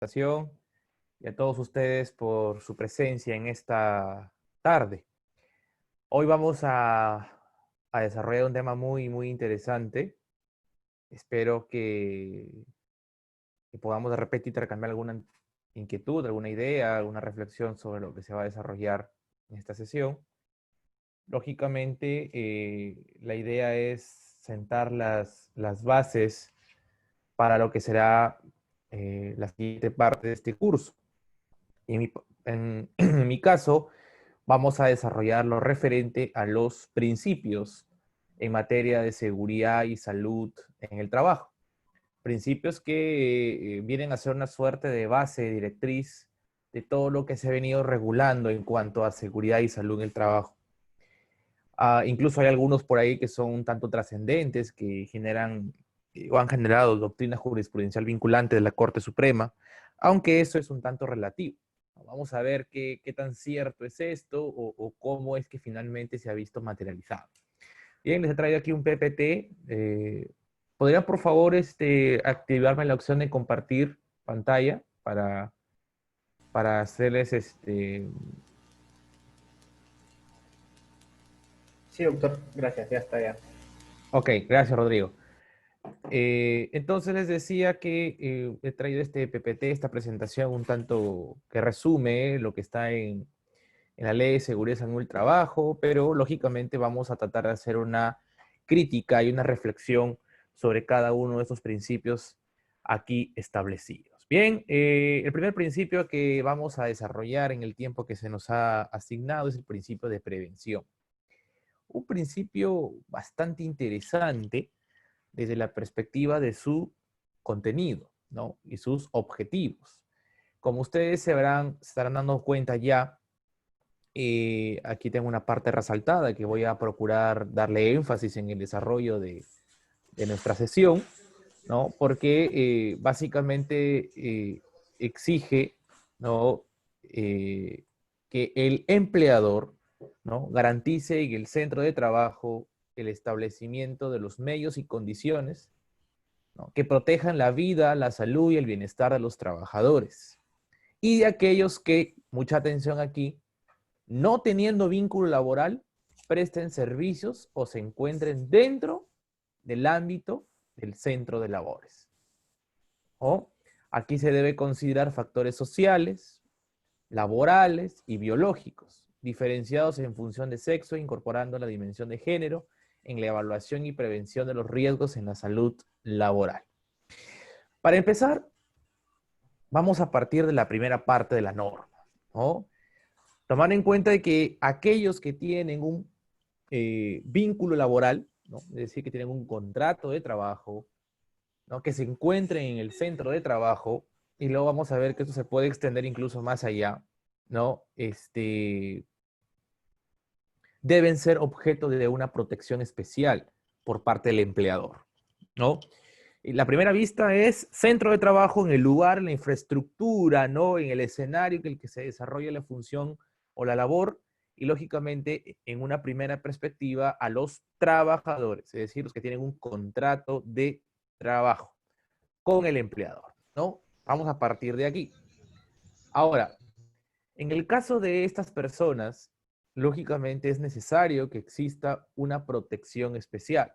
Presentación y a todos ustedes por su presencia en esta tarde. Hoy vamos a desarrollar un tema muy interesante. Espero que podamos de repente intercambiar alguna inquietud, alguna idea, alguna reflexión sobre lo que se va a desarrollar en esta sesión. Lógicamente, la idea es sentar las bases para lo que será la siguiente parte de este curso. Y en mi caso, vamos a desarrollar lo referente a los principios en materia de seguridad y salud en el trabajo. Principios que vienen a ser una suerte de base directriz de todo lo que se ha venido regulando en cuanto a seguridad y salud en el trabajo. Incluso hay algunos por ahí que son un tanto trascendentes, que generan o han generado doctrina jurisprudencial vinculante de la Corte Suprema, aunque eso es un tanto relativo. Vamos a ver qué tan cierto es esto o cómo es que finalmente se ha visto materializado. Bien, les he traído aquí un PPT. ¿Podría, por favor, activarme la opción de compartir pantalla para hacerles Sí, doctor, gracias, ya está ya. Ok, gracias, Rodrigo. Entonces les decía que he traído este PPT, esta presentación un tanto que resume lo que está en la Ley de Seguridad en el Trabajo, pero lógicamente vamos a tratar de hacer una crítica y una reflexión sobre cada uno de estos principios aquí establecidos. Bien, el primer principio que vamos a desarrollar en el tiempo que se nos ha asignado es el principio de prevención. Un principio bastante interesante desde la perspectiva de su contenido, ¿no? Y sus objetivos. Como ustedes se estarán dando cuenta ya, aquí tengo una parte resaltada que voy a procurar darle énfasis en el desarrollo de nuestra sesión, ¿no? Porque básicamente exige, ¿no? Que el empleador, ¿no? Garantice en el centro de trabajo el establecimiento de los medios y condiciones, ¿no? Que protejan la vida, la salud y el bienestar de los trabajadores. Y de aquellos que, mucha atención aquí, no teniendo vínculo laboral, presten servicios o se encuentren dentro del ámbito del centro de labores. O aquí se debe considerar factores sociales, laborales y biológicos, diferenciados en función de sexo, incorporando la dimensión de género en la evaluación y prevención de los riesgos en la salud laboral. Para empezar, vamos a partir de la primera parte de la norma, ¿no? Tomar en cuenta de que aquellos que tienen un vínculo laboral, ¿no? Es decir, que tienen un contrato de trabajo, ¿no? Que se encuentren en el centro de trabajo, y luego vamos a ver que esto se puede extender incluso más allá, ¿no? Deben ser objeto de una protección especial por parte del empleador, ¿no? Y la primera vista es centro de trabajo en el lugar, en la infraestructura, ¿no? En el escenario en el que se desarrolla la función o la labor, y lógicamente en una primera perspectiva a los trabajadores, es decir, los que tienen un contrato de trabajo con el empleador, ¿no? Vamos a partir de aquí. Ahora, en el caso de estas personas, lógicamente es necesario que exista una protección especial.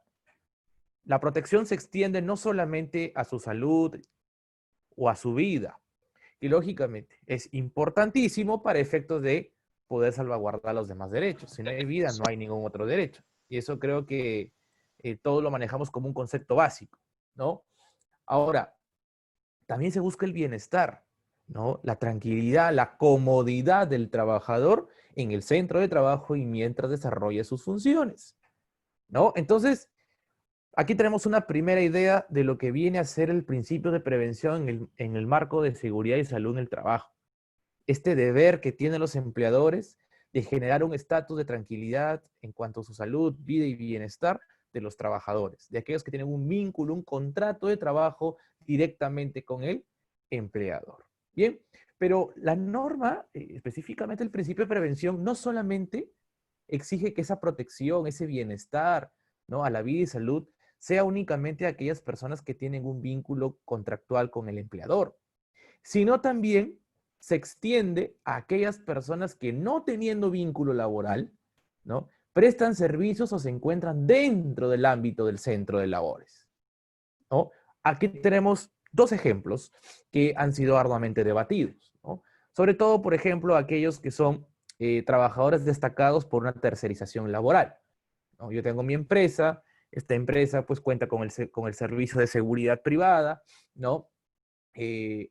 La protección se extiende no solamente a su salud o a su vida, y lógicamente es importantísimo para efectos de poder salvaguardar los demás derechos. Si no hay vida, no hay ningún otro derecho. Y eso creo que todos lo manejamos como un concepto básico, ¿no? Ahora, también se busca el bienestar, ¿no? La tranquilidad, la comodidad del trabajador en el centro de trabajo y mientras desarrolla sus funciones, ¿no? Entonces, aquí tenemos una primera idea de lo que viene a ser el principio de prevención en el marco de seguridad y salud en el trabajo. Este deber que tienen los empleadores de generar un estatus de tranquilidad en cuanto a su salud, vida y bienestar de los trabajadores, de aquellos que tienen un vínculo, un contrato de trabajo directamente con el empleador. Bien, pero la norma, específicamente el principio de prevención, no solamente exige que esa protección, ese bienestar, ¿no? A la vida y salud sea únicamente a aquellas personas que tienen un vínculo contractual con el empleador, sino también se extiende a aquellas personas que no teniendo vínculo laboral, ¿no?, prestan servicios o se encuentran dentro del ámbito del centro de labores, ¿no? Aquí tenemos dos ejemplos que han sido arduamente debatidos, ¿no? Sobre todo, por ejemplo, aquellos que son trabajadores destacados por una tercerización laboral, ¿no? Yo tengo mi empresa, esta empresa pues cuenta con el servicio de seguridad privada, ¿no?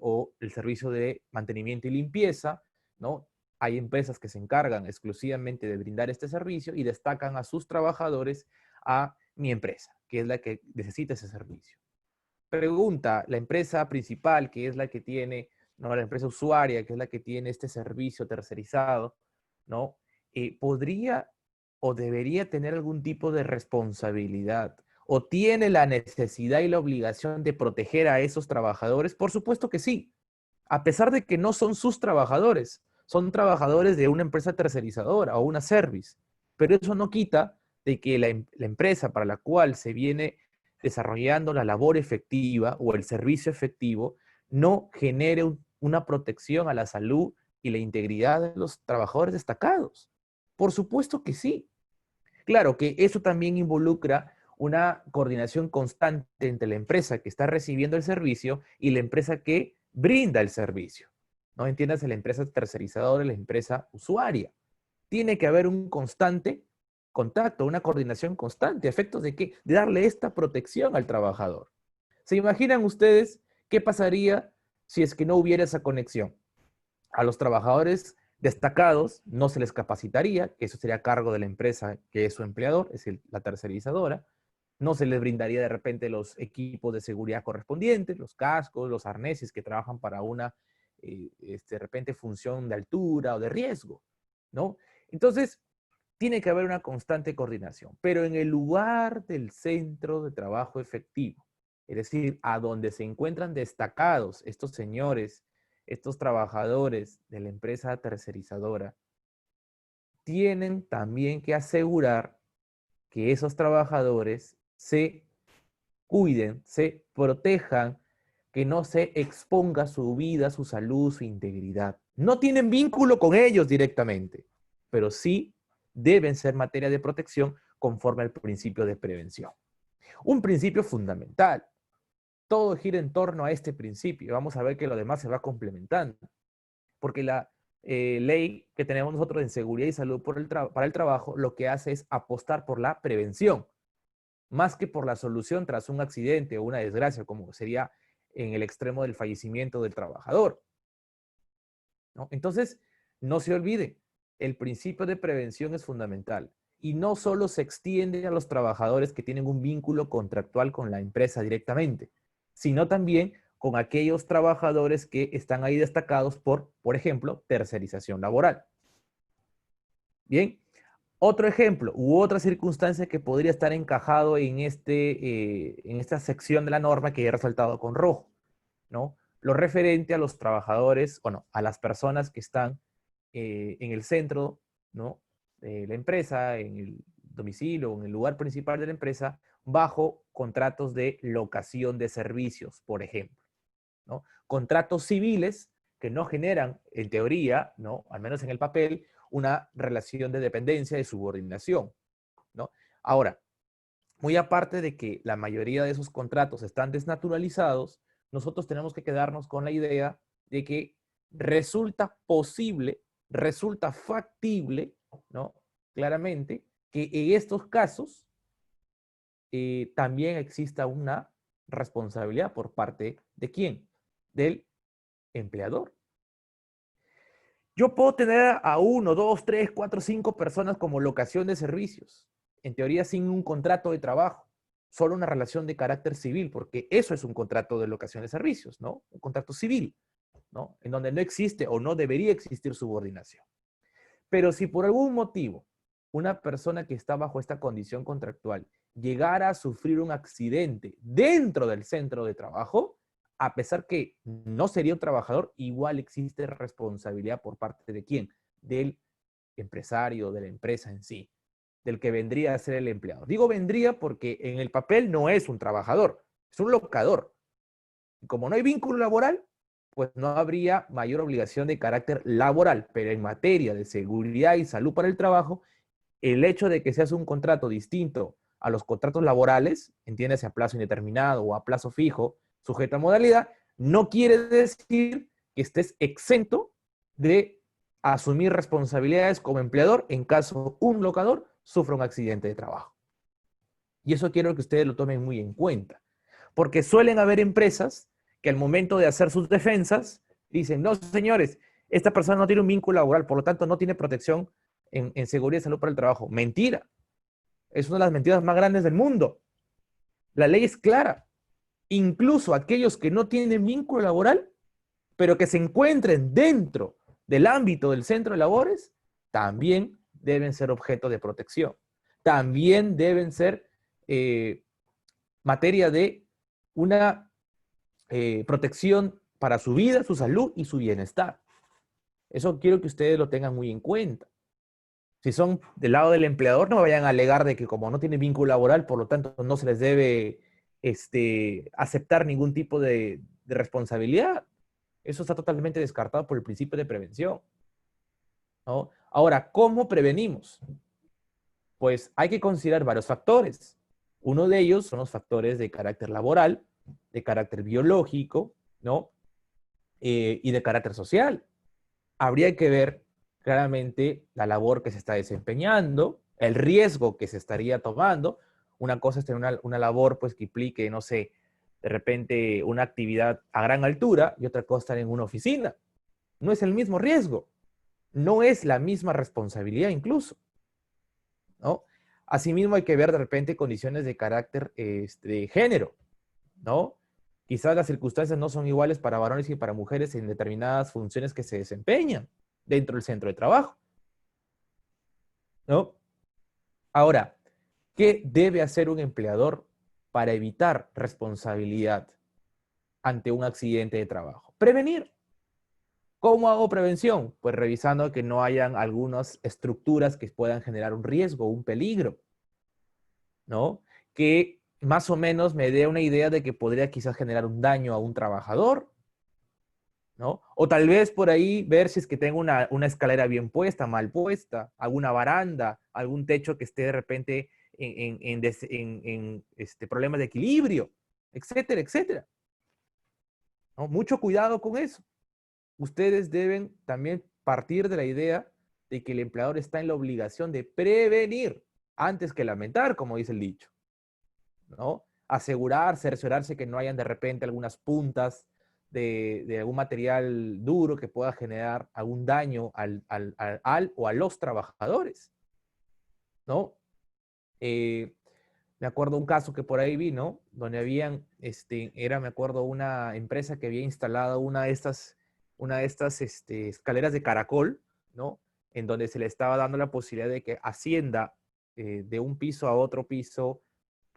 O el servicio de mantenimiento y limpieza, ¿no? Hay empresas que se encargan exclusivamente de brindar este servicio y destacan a sus trabajadores a mi empresa, que es la que necesita ese servicio. Pregunta, la empresa principal, que es la que tiene, ¿no?, la empresa usuaria, que es la que tiene este servicio tercerizado, ¿no? ¿Podría o debería tener algún tipo de responsabilidad? ¿O tiene la necesidad y la obligación de proteger a esos trabajadores? Por supuesto que sí, a pesar de que no son sus trabajadores, son trabajadores de una empresa tercerizadora o una service, pero eso no quita de que la empresa para la cual se viene desarrollando la labor efectiva o el servicio efectivo no genere una protección a la salud y la integridad de los trabajadores destacados. Por supuesto que sí. Claro que eso también involucra una coordinación constante entre la empresa que está recibiendo el servicio y la empresa que brinda el servicio. ¿No? Entiéndase, la empresa tercerizadora y la empresa usuaria. Tiene que haber un constante contacto, una coordinación constante, a efectos de qué, de darle esta protección al trabajador. ¿Se imaginan ustedes qué pasaría si es que no hubiera esa conexión? A los trabajadores destacados no se les capacitaría, que eso sería a cargo de la empresa que es su empleador, es la tercerizadora. No se les brindaría de repente los equipos de seguridad correspondientes, los cascos, los arneses que trabajan para una, de repente, función de altura o de riesgo, ¿no? Entonces, tiene que haber una constante coordinación, pero en el lugar del centro de trabajo efectivo, es decir, a donde se encuentran destacados estos señores, estos trabajadores de la empresa tercerizadora, tienen también que asegurar que esos trabajadores se cuiden, se protejan, que no se exponga su vida, su salud, su integridad. No tienen vínculo con ellos directamente, pero sí deben ser materia de protección conforme al principio de prevención. Un principio fundamental. Todo gira en torno a este principio. Vamos a ver que lo demás se va complementando. Porque la ley que tenemos nosotros en seguridad y salud para el trabajo lo que hace es apostar por la prevención, más que por la solución tras un accidente o una desgracia, como sería en el extremo del fallecimiento del trabajador, ¿no? Entonces, no se olvide, el principio de prevención es fundamental y no solo se extiende a los trabajadores que tienen un vínculo contractual con la empresa directamente, sino también con aquellos trabajadores que están ahí destacados por ejemplo, tercerización laboral. Bien, otro ejemplo u otra circunstancia que podría estar encajado en esta sección de la norma que he resaltado con rojo, ¿no? Lo referente a los trabajadores, bueno, a las personas que están en el centro, ¿no?, de la empresa, en el domicilio o en el lugar principal de la empresa, bajo contratos de locación de servicios, por ejemplo, ¿no? Contratos civiles que no generan, en teoría, ¿no?, al menos en el papel, una relación de dependencia, de subordinación, ¿no? Ahora, muy aparte de que la mayoría de esos contratos están desnaturalizados, nosotros tenemos que quedarnos con la idea de que resulta posible, resulta factible, ¿no?, claramente, que en estos casos también exista una responsabilidad por parte de ¿quién? Del empleador. Yo puedo tener a 1, 2, 3, 4, 5 personas como locación de servicios, en teoría sin un contrato de trabajo, solo una relación de carácter civil, porque eso es un contrato de locación de servicios, ¿no? Un contrato civil, ¿no? En donde no existe o no debería existir subordinación. Pero si por algún motivo una persona que está bajo esta condición contractual llegara a sufrir un accidente dentro del centro de trabajo, a pesar que no sería un trabajador, igual existe responsabilidad por parte de quién, del empresario, de la empresa en sí, del que vendría a ser el empleado. Digo vendría porque en el papel no es un trabajador, es un locador. Y como no hay vínculo laboral, pues no habría mayor obligación de carácter laboral, pero en materia de seguridad y salud para el trabajo, el hecho de que se hace un contrato distinto a los contratos laborales, entiéndase a plazo indeterminado o a plazo fijo, sujeto a modalidad, no quiere decir que estés exento de asumir responsabilidades como empleador en caso un locador sufra un accidente de trabajo. Y eso quiero que ustedes lo tomen muy en cuenta, porque suelen haber empresas que al momento de hacer sus defensas dicen, no, señores, esta persona no tiene un vínculo laboral, por lo tanto no tiene protección en seguridad y salud para el trabajo. Mentira. Es una de las mentiras más grandes del mundo. La ley es clara. Incluso aquellos que no tienen vínculo laboral, pero que se encuentren dentro del ámbito del centro de labores, también deben ser objeto de protección. También deben ser materia de una protección para su vida, su salud y su bienestar. Eso quiero que ustedes lo tengan muy en cuenta. Si son del lado del empleador, no vayan a alegar de que como no tienen vínculo laboral, por lo tanto no se les debe aceptar ningún tipo de responsabilidad. Eso está totalmente descartado por el principio de prevención, ¿no? Ahora, ¿cómo prevenimos? Pues hay que considerar varios factores. Uno de ellos son los factores de carácter laboral, de carácter biológico, ¿no? Y de carácter social. Habría que ver claramente la labor que se está desempeñando, el riesgo que se estaría tomando. Una cosa es tener una labor pues, que implique, no sé, de repente una actividad a gran altura y otra cosa estar en una oficina. No es el mismo riesgo, no es la misma responsabilidad incluso, ¿no? Asimismo hay que ver de repente condiciones de carácter de género, ¿no? Quizás las circunstancias no son iguales para varones y para mujeres en determinadas funciones que se desempeñan dentro del centro de trabajo, ¿no? Ahora, ¿qué debe hacer un empleador para evitar responsabilidad ante un accidente de trabajo? Prevenir. ¿Cómo hago prevención? Pues revisando que no hayan algunas estructuras que puedan generar un riesgo, un peligro, ¿no? Que más o menos me dé una idea de que podría quizás generar un daño a un trabajador, ¿no? O tal vez por ahí ver si es que tengo una escalera bien puesta, mal puesta, alguna baranda, algún techo que esté de repente en problemas de equilibrio, etcétera, etcétera, ¿no? Mucho cuidado con eso. Ustedes deben también partir de la idea de que el empleador está en la obligación de prevenir antes que lamentar, como dice el dicho, ¿no? Asegurar, cerciorarse que no hayan de repente algunas puntas de algún material duro que pueda generar algún daño al o a los trabajadores, ¿no? Me acuerdo un caso que por ahí vi, ¿no? Donde habían, me acuerdo, una empresa que había instalado una de estas escaleras de caracol, ¿no? En donde se le estaba dando la posibilidad de que ascienda de un piso a otro piso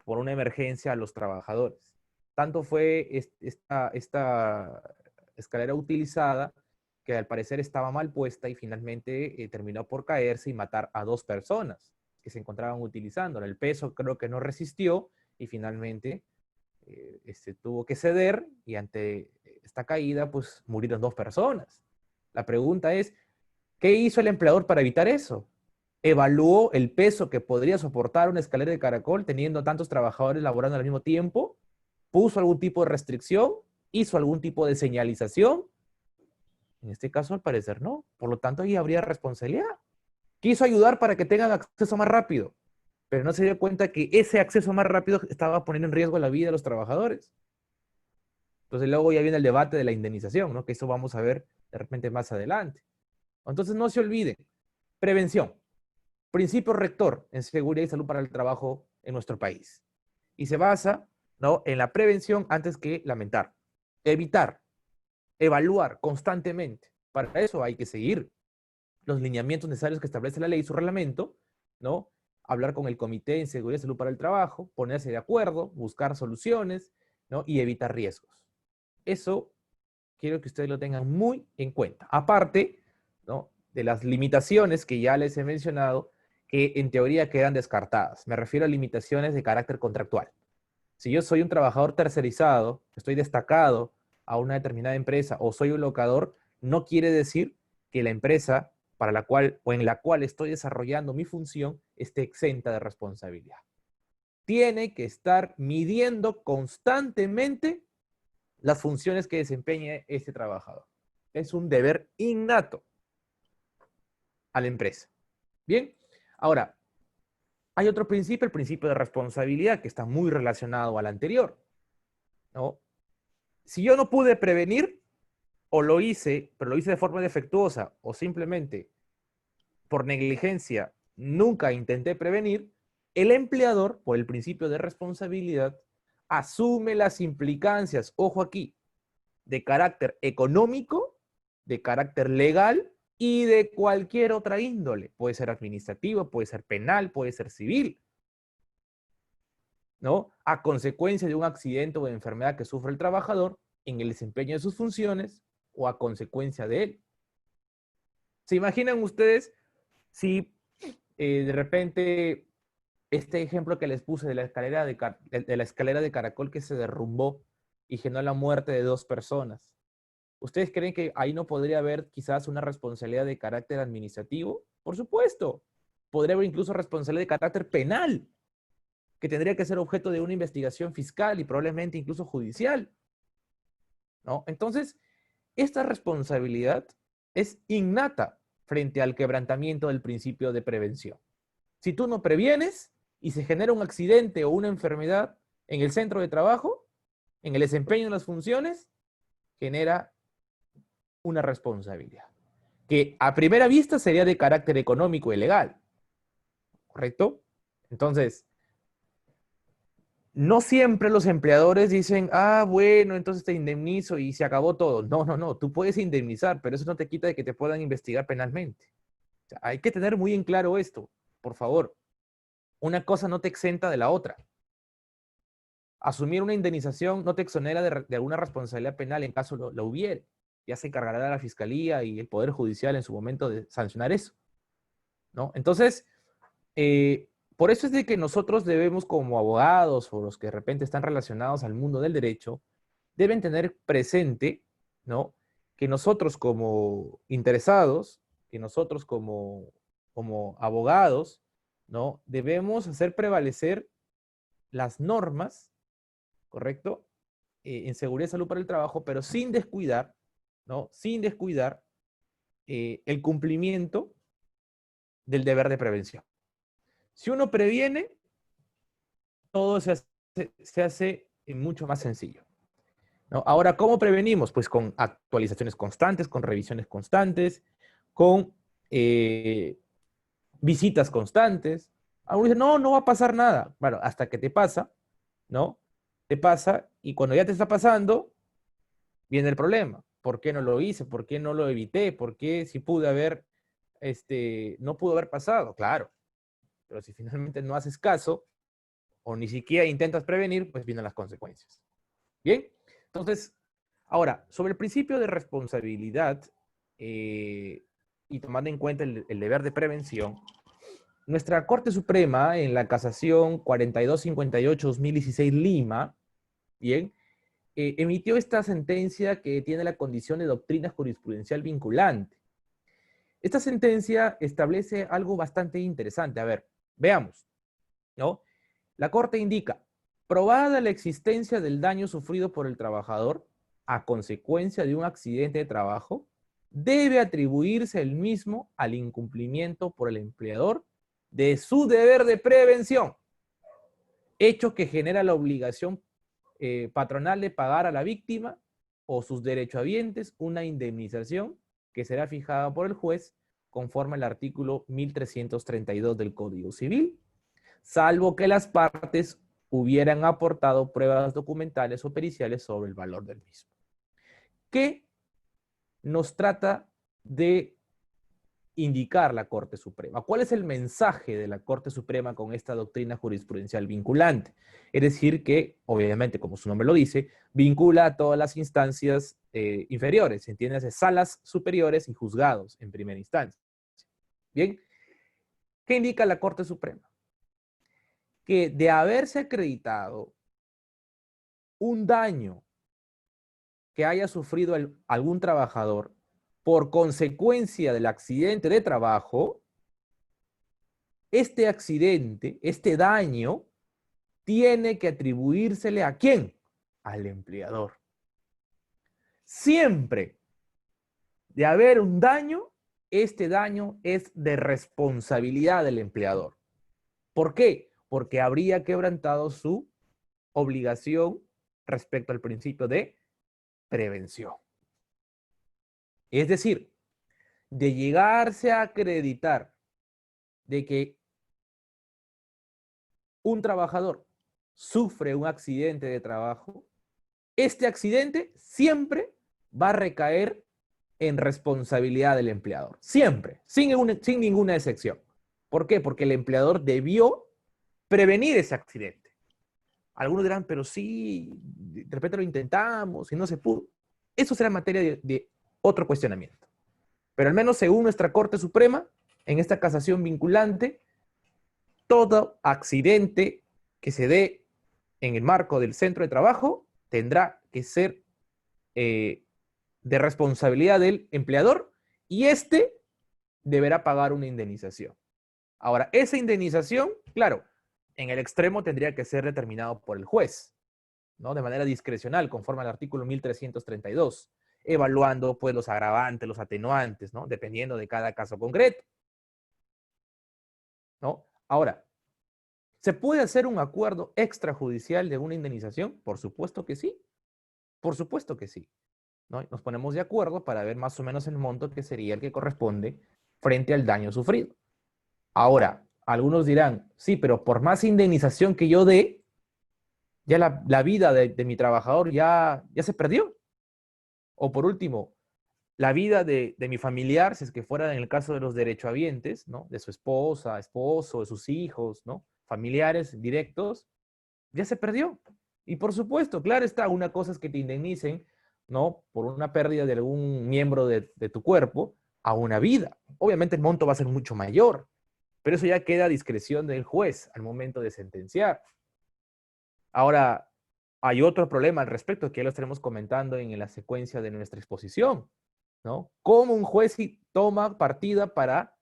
por una emergencia a los trabajadores. Tanto fue esta escalera utilizada que al parecer estaba mal puesta y finalmente terminó por caerse y matar a 2 personas que se encontraban utilizándola. El peso creo que no resistió y finalmente tuvo que ceder y ante esta caída pues murieron 2 personas. La pregunta es, ¿qué hizo el empleador para evitar eso? ¿Evaluó el peso que podría soportar una escalera de caracol teniendo tantos trabajadores laborando al mismo tiempo? ¿Puso algún tipo de restricción? ¿Hizo algún tipo de señalización? En este caso, al parecer, no. Por lo tanto, ahí habría responsabilidad. Quiso ayudar para que tengan acceso más rápido, pero no se dio cuenta que ese acceso más rápido estaba poniendo en riesgo la vida de los trabajadores. Entonces, luego ya viene el debate de la indemnización, ¿no? Que eso vamos a ver de repente más adelante. Entonces, no se olviden. Prevención. Principio rector en seguridad y salud para el trabajo en nuestro país. Y se basa, ¿no?, en la prevención antes que lamentar. Evitar, evaluar constantemente. Para eso hay que seguir los lineamientos necesarios que establece la ley y su reglamento, ¿no? Hablar con el Comité en Seguridad y Salud para el Trabajo, ponerse de acuerdo, buscar soluciones, ¿no? Y evitar riesgos. Eso quiero que ustedes lo tengan muy en cuenta. Aparte, ¿no?, de las limitaciones que ya les he mencionado, que en teoría quedan descartadas. Me refiero a limitaciones de carácter contractual. Si yo soy un trabajador tercerizado, estoy destacado a una determinada empresa o soy un locador, no quiere decir que la empresa para la cual o en la cual estoy desarrollando mi función esté exenta de responsabilidad. Tiene que estar midiendo constantemente las funciones que desempeñe este trabajador. Es un deber innato a la empresa. Bien, ahora, hay otro principio, el principio de responsabilidad, que está muy relacionado al anterior, ¿no? Si yo no pude prevenir, o lo hice, pero lo hice de forma defectuosa, o simplemente por negligencia nunca intenté prevenir, el empleador, por el principio de responsabilidad, asume las implicancias, ojo aquí, de carácter económico, de carácter legal y de cualquier otra índole. Puede ser administrativo, puede ser penal, puede ser civil, ¿no? A consecuencia de un accidente o de enfermedad que sufre el trabajador en el desempeño de sus funciones o a consecuencia de él. ¿Se imaginan ustedes si de repente este ejemplo que les puse de la escalera de caracol que se derrumbó y generó la muerte de 2 personas? ¿Ustedes creen que ahí no podría haber quizás una responsabilidad de carácter administrativo? Por supuesto. Podría haber incluso responsabilidad de carácter penal, que tendría que ser objeto de una investigación fiscal y probablemente incluso judicial, ¿no? Entonces, esta responsabilidad es innata frente al quebrantamiento del principio de prevención. Si tú no previenes y se genera un accidente o una enfermedad en el centro de trabajo, en el desempeño de las funciones, genera una responsabilidad, que a primera vista sería de carácter económico y legal, ¿correcto? Entonces, no siempre los empleadores dicen, ah, bueno, entonces te indemnizo y se acabó todo. No, no, no, tú puedes indemnizar, pero eso no te quita de que te puedan investigar penalmente. O sea, hay que tener muy en claro esto, por favor. Una cosa no te exenta de la otra. Asumir una indemnización no te exonera de alguna responsabilidad penal en caso lo hubiere. Ya se encargará la Fiscalía y el Poder Judicial en su momento de sancionar eso, ¿no? Entonces, por eso es de que nosotros debemos, como abogados o los que de repente están relacionados al mundo del derecho, deben tener presente, ¿no? Que nosotros como interesados, que nosotros como abogados, ¿no? Debemos hacer prevalecer las normas, ¿correcto? En seguridad y salud para el trabajo, pero sin descuidar, ¿no? Sin descuidar el cumplimiento del deber de prevención. Si uno previene, todo se hace mucho más sencillo, ¿no? Ahora, ¿cómo prevenimos? Pues con actualizaciones constantes, con revisiones constantes, con visitas constantes. Algunos dicen, no, no va a pasar nada. Bueno, hasta que te pasa, ¿no? Te pasa y cuando ya te está pasando, viene el problema. ¿Por qué no lo hice? ¿Por qué no lo evité? ¿Por qué si pude haber, no pudo haber pasado? Claro, pero si finalmente no haces caso o ni siquiera intentas prevenir, pues vienen las consecuencias. Bien, entonces, ahora, sobre el principio de responsabilidad y tomando en cuenta el deber de prevención, nuestra Corte Suprema en la casación 4258-2016 Lima, bien, emitió esta sentencia que tiene la condición de doctrina jurisprudencial vinculante. Esta sentencia establece algo bastante interesante. A ver, veamos, ¿no? La Corte indica, probada la existencia del daño sufrido por el trabajador a consecuencia de un accidente de trabajo, debe atribuirse el mismo al incumplimiento por el empleador de su deber de prevención, hecho que genera la obligación patronal de pagar a la víctima o sus derechohabientes una indemnización que será fijada por el juez conforme al artículo 1332 del Código Civil, salvo que las partes hubieran aportado pruebas documentales o periciales sobre el valor del mismo. ¿Qué nos trata de indicar la Corte Suprema? ¿Cuál es el mensaje de la Corte Suprema con esta doctrina jurisprudencial vinculante? Es decir, que, obviamente, como su nombre lo dice, vincula a todas las instancias inferiores, entiéndase, salas superiores y juzgados en primera instancia. Bien, ¿qué indica la Corte Suprema? Que de haberse acreditado un daño que haya sufrido algún trabajador por consecuencia del accidente de trabajo, este accidente, este daño, tiene que atribuírsele ¿a quién? Al empleador. Siempre de haber un daño, este daño es de responsabilidad del empleador. ¿Por qué? Porque habría quebrantado su obligación respecto al principio de prevención. Es decir, de llegarse a acreditar de que un trabajador sufre un accidente de trabajo, este accidente siempre va a recaer en responsabilidad del empleador. Siempre, sin ninguna excepción. ¿Por qué? Porque el empleador debió prevenir ese accidente. Algunos dirán, pero sí, de repente lo intentamos y no se pudo. Eso será materia de otro cuestionamiento. Pero al menos según nuestra Corte Suprema, en esta casación vinculante, todo accidente que se dé en el marco del centro de trabajo tendrá que ser de responsabilidad del empleador y éste deberá pagar una indemnización. Ahora, esa indemnización, claro, en el extremo tendría que ser determinado por el juez, ¿no? De manera discrecional, conforme al artículo 1332, evaluando pues los agravantes, los atenuantes, ¿no? Dependiendo de cada caso concreto, ¿no? Ahora, ¿se puede hacer un acuerdo extrajudicial de una indemnización? Por supuesto que sí. Por supuesto que sí, ¿no? Nos ponemos de acuerdo para ver más o menos el monto que sería el que corresponde frente al daño sufrido. Ahora, algunos dirán, sí, pero por más indemnización que yo dé, ya la vida de mi trabajador ya se perdió. O por último, la vida de mi familiar, si es que fuera en el caso de los derechohabientes, ¿no? De su esposa, esposo, de sus hijos, ¿no? Familiares directos, ya se perdió. Y por supuesto, claro está, una cosa es que te indemnicen, ¿no? Por una pérdida de algún miembro de tu cuerpo a una vida. Obviamente el monto va a ser mucho mayor, pero eso ya queda a discreción del juez al momento de sentenciar. Ahora, hay otro problema al respecto que ya lo estaremos comentando en la secuencia de nuestra exposición, ¿no? ¿Cómo un juez toma partida para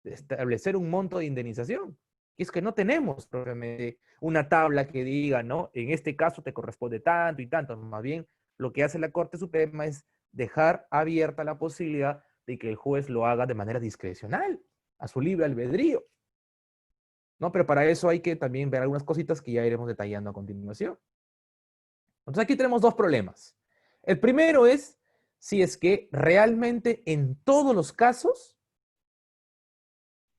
establecer un monto de indemnización? Y es que no tenemos propiamente una tabla que diga, ¿no? En este caso te corresponde tanto y tanto. Más bien, lo que hace la Corte Suprema es dejar abierta la posibilidad de que el juez lo haga de manera discrecional, a su libre albedrío, ¿no? Pero para eso hay que también ver algunas cositas que ya iremos detallando a continuación. Entonces aquí tenemos dos problemas. El primero es si es que realmente en todos los casos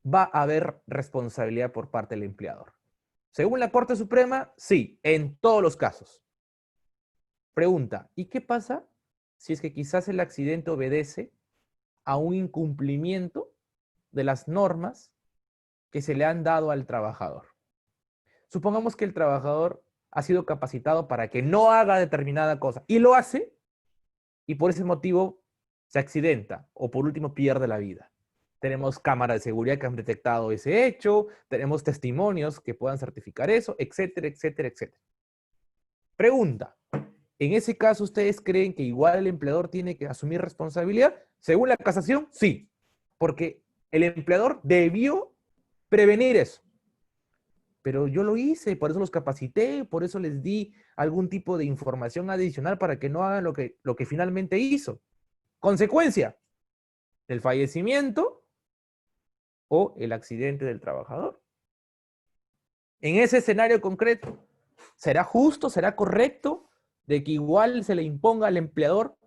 va a haber responsabilidad por parte del empleador. Según la Corte Suprema, sí, en todos los casos. Pregunta, ¿y qué pasa si es que quizás el accidente obedece a un incumplimiento de las normas que se le han dado al trabajador? Supongamos que el trabajador ha sido capacitado para que no haga determinada cosa y lo hace y por ese motivo se accidenta o por último pierde la vida. Tenemos cámaras de seguridad que han detectado ese hecho, tenemos testimonios que puedan certificar eso, etcétera, etcétera, etcétera. Pregunta, ¿en ese caso ustedes creen que igual el empleador tiene que asumir responsabilidad? Según la casación, sí, porque el empleador debió prevenir eso. Pero yo lo hice, por eso los capacité, por eso les di algún tipo de información adicional para que no hagan lo que finalmente hizo. Consecuencia, el fallecimiento o el accidente del trabajador. En ese escenario concreto, ¿será justo, será correcto de que igual se le imponga al empleador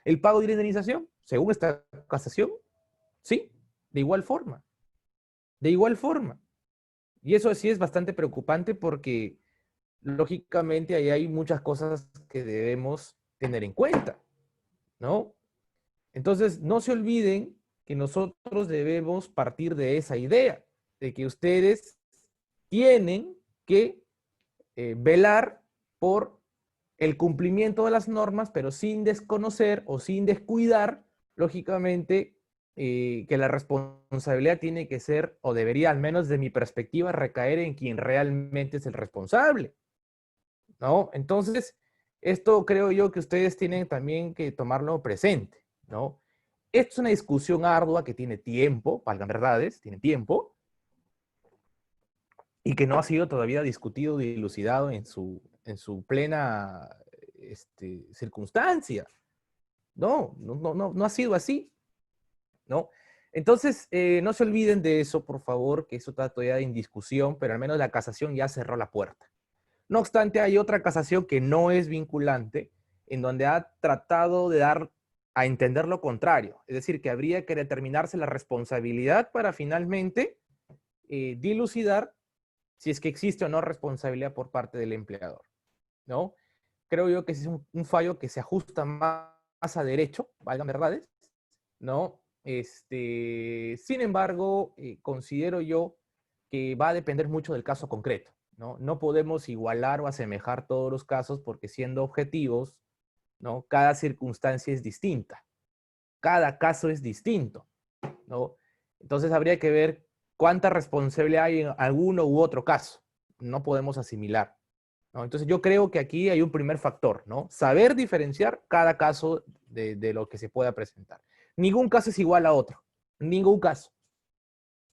el pago de la indemnización? Según esta casación, sí, de igual forma. De igual forma. Y eso sí es bastante preocupante porque, lógicamente, ahí hay muchas cosas que debemos tener en cuenta, ¿no? Entonces, no se olviden que nosotros debemos partir de esa idea, de que ustedes tienen que velar por el cumplimiento de las normas, pero sin desconocer o sin descuidar, lógicamente, que la responsabilidad tiene que ser, o debería, al menos de mi perspectiva, recaer en quien realmente es el responsable, ¿no? Entonces, Esto creo yo que ustedes tienen también que tomarlo presente, ¿no? Esto es una discusión ardua que tiene tiempo, valgan verdades, tiene tiempo, y que no ha sido todavía discutido y dilucidado en su plena circunstancia. No ha sido así, ¿no? Entonces, no se olviden de eso, por favor, que eso está todavía en discusión, pero al menos la casación ya cerró la puerta. No obstante, hay otra casación que no es vinculante, en donde ha tratado de dar a entender lo contrario, es decir, que habría que determinarse la responsabilidad para finalmente dilucidar si es que existe o no responsabilidad por parte del empleador, ¿no? Creo yo que ese es un fallo que se ajusta más a derecho, valgan verdades, ¿no? Sin embargo, considero yo que va a depender mucho del caso concreto, ¿no? No podemos igualar o asemejar todos los casos porque siendo objetivos, ¿no? Cada circunstancia es distinta, cada caso es distinto, ¿no? Entonces habría que ver cuánta responsabilidad hay en alguno u otro caso. No podemos asimilar, ¿no? Entonces yo creo que aquí hay un primer factor, ¿no? Saber diferenciar cada caso de lo que se pueda presentar. Ningún caso es igual a otro, ningún caso.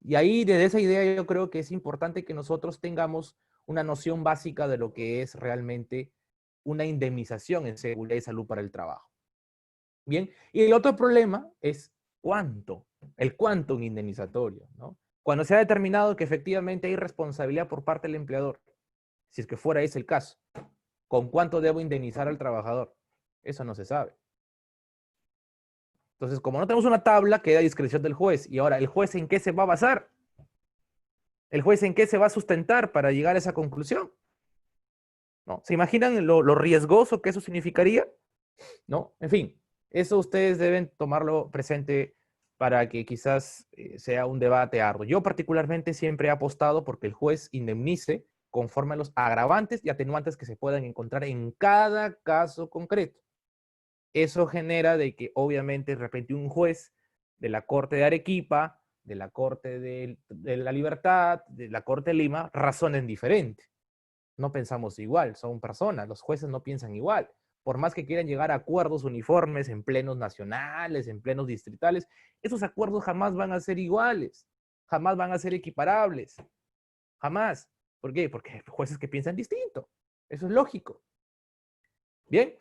Y ahí, desde esa idea, yo creo que es importante que nosotros tengamos una noción básica de lo que es realmente una indemnización en seguridad y salud para el trabajo. Bien, y el otro problema es cuánto, el quantum indemnizatorio, ¿no? Cuando se ha determinado que efectivamente hay responsabilidad por parte del empleador, si es que fuera ese el caso, ¿con cuánto debo indemnizar al trabajador? Eso no se sabe. Entonces, como no tenemos una tabla, queda a discreción del juez. Y ahora, ¿el juez en qué se va a basar? ¿El juez en qué se va a sustentar para llegar a esa conclusión? ¿No? ¿Se imaginan lo riesgoso que eso significaría? ¿No? En fin, eso ustedes deben tomarlo presente para que quizás sea un debate arduo. Yo particularmente siempre he apostado porque el juez indemnice conforme a los agravantes y atenuantes que se puedan encontrar en cada caso concreto. Eso genera de que obviamente de repente un juez de la Corte de Arequipa, de la Corte de la Libertad, de la Corte de Lima, razonen diferente. No pensamos igual, son personas, los jueces no piensan igual. Por más que quieran llegar a acuerdos uniformes en plenos nacionales, en plenos distritales, esos acuerdos jamás van a ser iguales, jamás van a ser equiparables, jamás. ¿Por qué? Porque hay jueces que piensan distinto. Eso es lógico. Bien,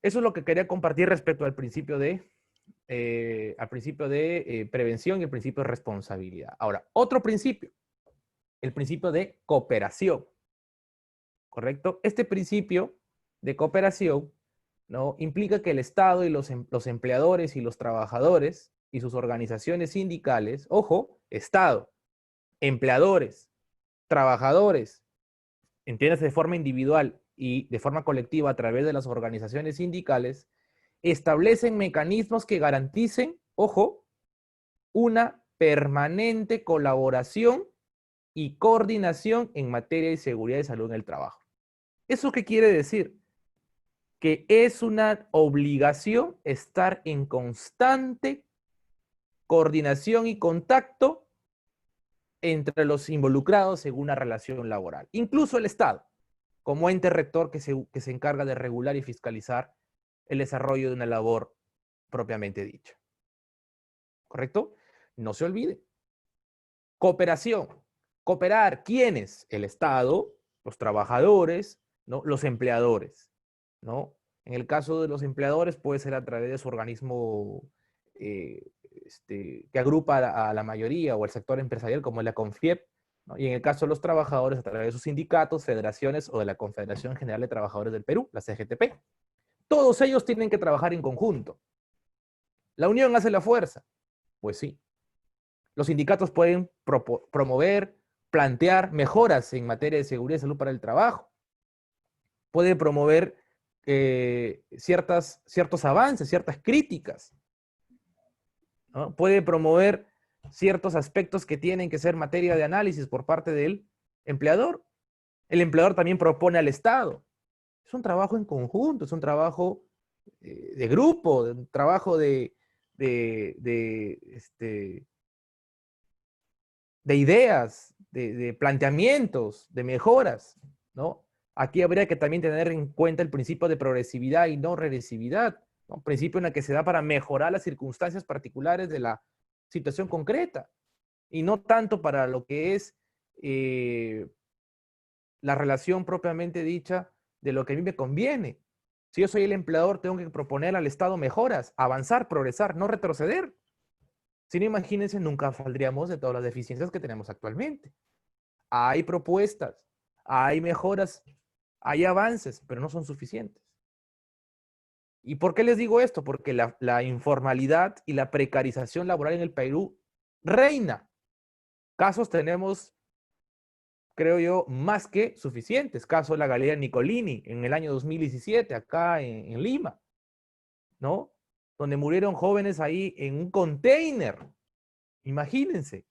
eso es lo que quería compartir respecto al principio de prevención y el principio de responsabilidad. Ahora, otro principio, el principio de cooperación, ¿correcto? Este principio de cooperación, ¿no? Implica que el Estado y los empleadores y los trabajadores y sus organizaciones sindicales, ojo, Estado, empleadores, trabajadores, entiéndase de forma individual y de forma colectiva a través de las organizaciones sindicales, establecen mecanismos que garanticen, ojo, una permanente colaboración y coordinación en materia de seguridad y salud en el trabajo. ¿Eso qué quiere decir? Que es una obligación estar en constante coordinación y contacto entre los involucrados en una relación laboral, incluso el Estado, como ente rector que se encarga de regular y fiscalizar el desarrollo de una labor propiamente dicha. ¿Correcto? No se olvide. Cooperación. Cooperar, ¿quiénes? El Estado, los trabajadores, ¿no? Los empleadores, ¿no? En el caso de los empleadores puede ser a través de su organismo eh, que agrupa a la mayoría o el sector empresarial como es la CONFIEP, ¿no? Y en el caso de los trabajadores a través de sus sindicatos, federaciones o de la Confederación General de Trabajadores del Perú, la CGTP. Todos ellos tienen que trabajar en conjunto. ¿La unión hace la fuerza? Pues sí. Los sindicatos pueden promover, plantear mejoras en materia de seguridad y salud para el trabajo. Pueden promover ciertos avances, ciertas críticas, ¿no? Puede promover ciertos aspectos que tienen que ser materia de análisis por parte del empleador. El empleador también propone al Estado. Es un trabajo en conjunto, es un trabajo de grupo, un trabajo de, de, de ideas, de planteamientos, de mejoras, ¿no? Aquí habría que también tener en cuenta el principio de progresividad y no regresividad, ¿no? Un principio en el que se da para mejorar las circunstancias particulares de la situación concreta y no tanto para lo que es la relación propiamente dicha de lo que a mí me conviene. Si yo soy el empleador, tengo que proponer al Estado mejoras, avanzar, progresar, no retroceder. Si no, imagínense, nunca saldríamos de todas las deficiencias que tenemos actualmente. Hay propuestas, hay mejoras, hay avances, pero no son suficientes. ¿Y por qué les digo esto? Porque la informalidad y la precarización laboral en el Perú reina. Casos tenemos, creo yo, más que suficientes. Caso de la Galería Nicolini en el año 2017, acá en Lima, ¿no? Donde murieron jóvenes ahí en un container. Imagínense.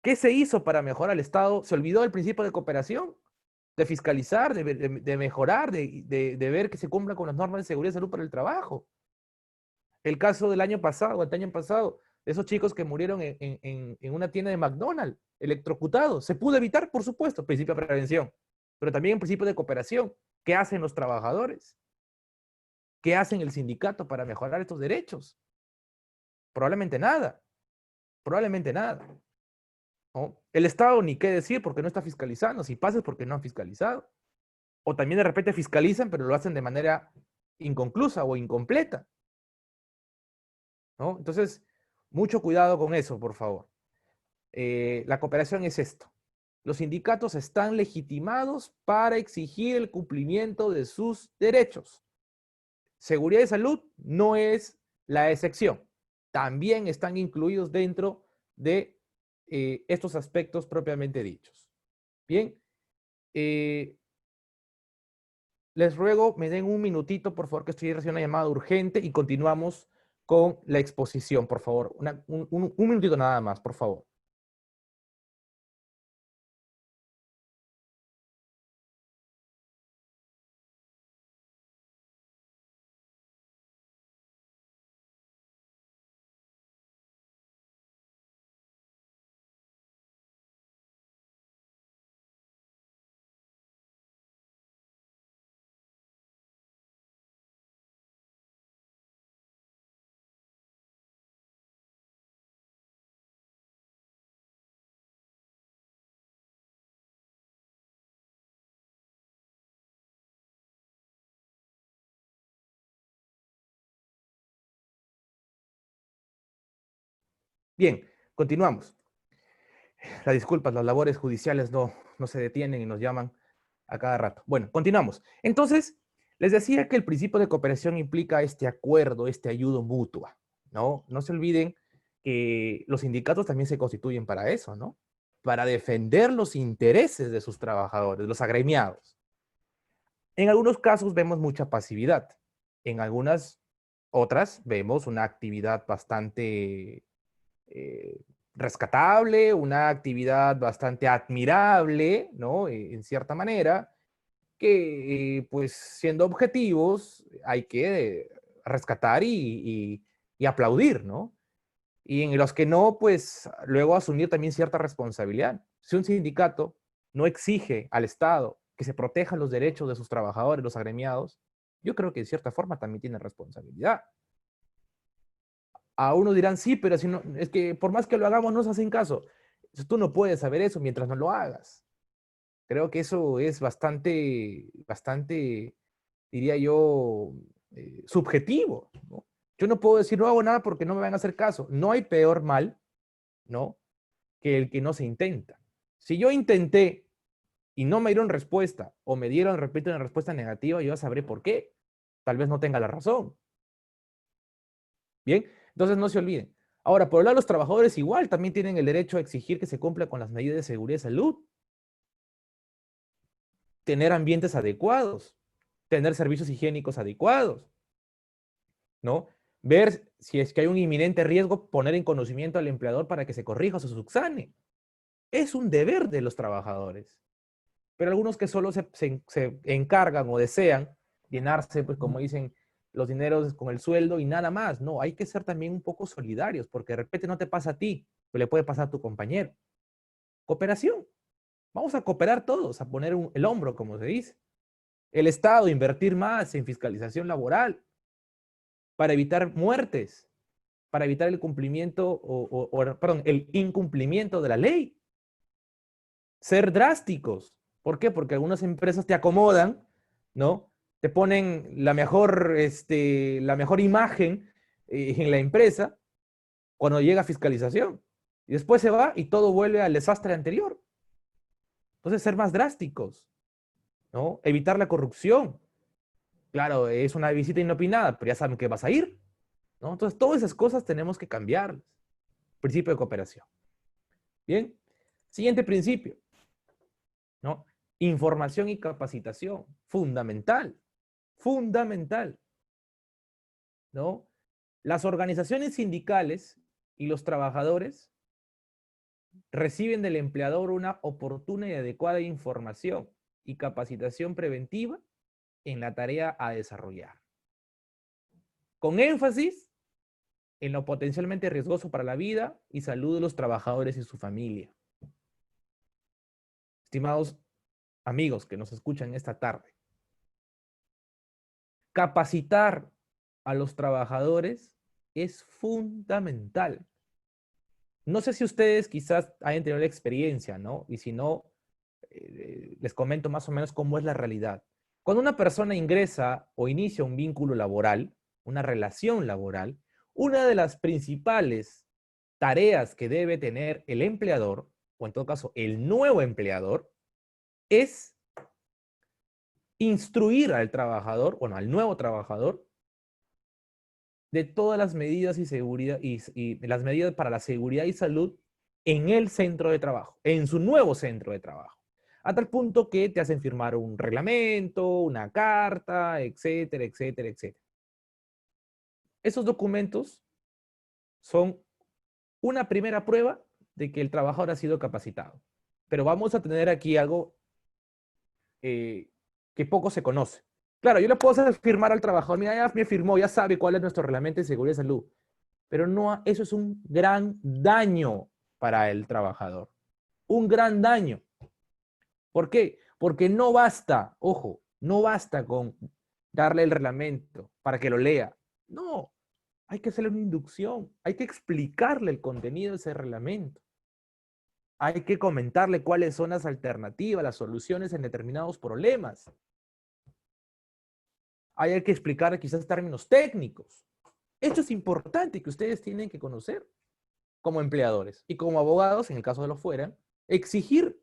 ¿Qué se hizo para mejorar el Estado? Se olvidó del principio de cooperación, de fiscalizar, de mejorar, de ver que se cumplan con las normas de seguridad y salud para el trabajo. El caso del año pasado, el año pasado, de esos chicos que murieron en una tienda de McDonald's, electrocutados. Se pudo evitar, por supuesto, principio de prevención, pero también el principio de cooperación. ¿Qué hacen los trabajadores? ¿Qué hacen el sindicato para mejorar estos derechos? Probablemente nada, probablemente nada. ¿No? El Estado ni qué decir porque no está fiscalizando, si pasa es porque no han fiscalizado. O también de repente fiscalizan, pero lo hacen de manera inconclusa o incompleta. ¿No? Entonces, mucho cuidado con eso, por favor. La cooperación es esto. Los sindicatos están legitimados para exigir el cumplimiento de sus derechos. Seguridad y salud no es la excepción. También están incluidos dentro de estos aspectos propiamente dichos. Bien, les ruego me den un minutito, por favor, que estoy recibiendo una llamada urgente y continuamos con la exposición, por favor. Un minutito nada más, por favor. Bien, continuamos. Las disculpas, las labores judiciales no se detienen y nos llaman a cada rato. Bueno, continuamos. Entonces, les decía que el principio de cooperación implica este acuerdo, este ayudo mutua, ¿no? No se olviden que los sindicatos también se constituyen para eso, ¿no? Para defender los intereses de sus trabajadores, los agremiados. En algunos casos vemos mucha pasividad. En algunas otras vemos una actividad bastante eh, rescatable, una actividad bastante admirable, ¿no? En cierta manera, que pues siendo objetivos hay que rescatar y aplaudir, ¿no? Y en los que no, pues luego asumir también cierta responsabilidad. Si un sindicato no exige al Estado que se protejan los derechos de sus trabajadores, los agremiados, yo creo que de cierta forma también tiene responsabilidad. A uno dirán, sí, pero si no, es que por más que lo hagamos no se hacen caso. Tú no puedes saber eso mientras no lo hagas. Creo que eso es bastante, diría yo, subjetivo, ¿no? Yo no puedo decir no hago nada porque no me van a hacer caso. No hay peor mal, ¿no? Que el que no se intenta. Si yo intenté y no me dieron respuesta o me dieron, repito, una respuesta negativa, yo ya sabré por qué. Tal vez no tenga la razón. Bien, entonces no se olviden. Ahora, por el lado de los trabajadores igual, también tienen el derecho a exigir que se cumpla con las medidas de seguridad y salud, tener ambientes adecuados, tener servicios higiénicos adecuados, ¿no? Ver si es que hay un inminente riesgo, poner en conocimiento al empleador para que se corrija o se subsane. Es un deber de los trabajadores. Pero algunos que solo se encargan o desean llenarse, pues como dicen, los dineros con el sueldo y nada más. No, hay que ser también un poco solidarios, porque de repente no te pasa a ti, pero le puede pasar a tu compañero. Cooperación, Vamos a cooperar todos, a poner el hombro, como se dice. El Estado invertir más en fiscalización laboral para evitar muertes, para evitar el cumplimiento, perdón, el incumplimiento de la ley. Ser drásticos. ¿Por qué? Porque algunas empresas te acomodan, ¿no? Te ponen la mejor imagen en la empresa cuando llega fiscalización. Y después se va y todo vuelve al desastre anterior. Entonces, ser más drásticos, ¿no? Evitar la corrupción. Claro, es una visita inopinada, pero ya saben que vas a ir, ¿no? Entonces, todas esas cosas tenemos que cambiarlas. Principio de cooperación. Bien. Siguiente principio, ¿no? Información y capacitación. Fundamental. Fundamental, ¿no? Las organizaciones sindicales y los trabajadores reciben del empleador una oportuna y adecuada información y capacitación preventiva en la tarea a desarrollar. Con énfasis en lo potencialmente riesgoso para la vida y salud de los trabajadores y su familia. Estimados amigos que nos escuchan esta tarde, capacitar a los trabajadores es fundamental. No sé si ustedes quizás hayan tenido la experiencia, ¿no? Y si no, les comento más o menos cómo es la realidad. Cuando una persona ingresa o inicia un vínculo laboral, una relación laboral, una de las principales tareas que debe tener el empleador, o en todo caso el nuevo empleador, es instruir al trabajador, bueno, al nuevo trabajador, de todas las medidas y seguridad y las medidas para la seguridad y salud en el centro de trabajo, en su nuevo centro de trabajo. A tal punto que te hacen firmar un reglamento, una carta, etcétera, etcétera, etcétera. Esos documentos son una primera prueba de que el trabajador ha sido capacitado. Pero vamos a tener aquí algo que poco se conoce. Claro, yo le puedo hacer firmar al trabajador, mira, ya me firmó, ya sabe cuál es nuestro reglamento de seguridad y salud. Pero no, eso es un gran daño para el trabajador. Un gran daño. ¿Por qué? Porque no basta, ojo, no basta con darle el reglamento para que lo lea. No, hay que hacerle una inducción, hay que explicarle el contenido de ese reglamento. Hay que comentarle cuáles son las alternativas, las soluciones en determinados problemas. Hay que explicar quizás términos técnicos. Esto es importante que ustedes tienen que conocer como empleadores y como abogados, en el caso de los fuera, exigir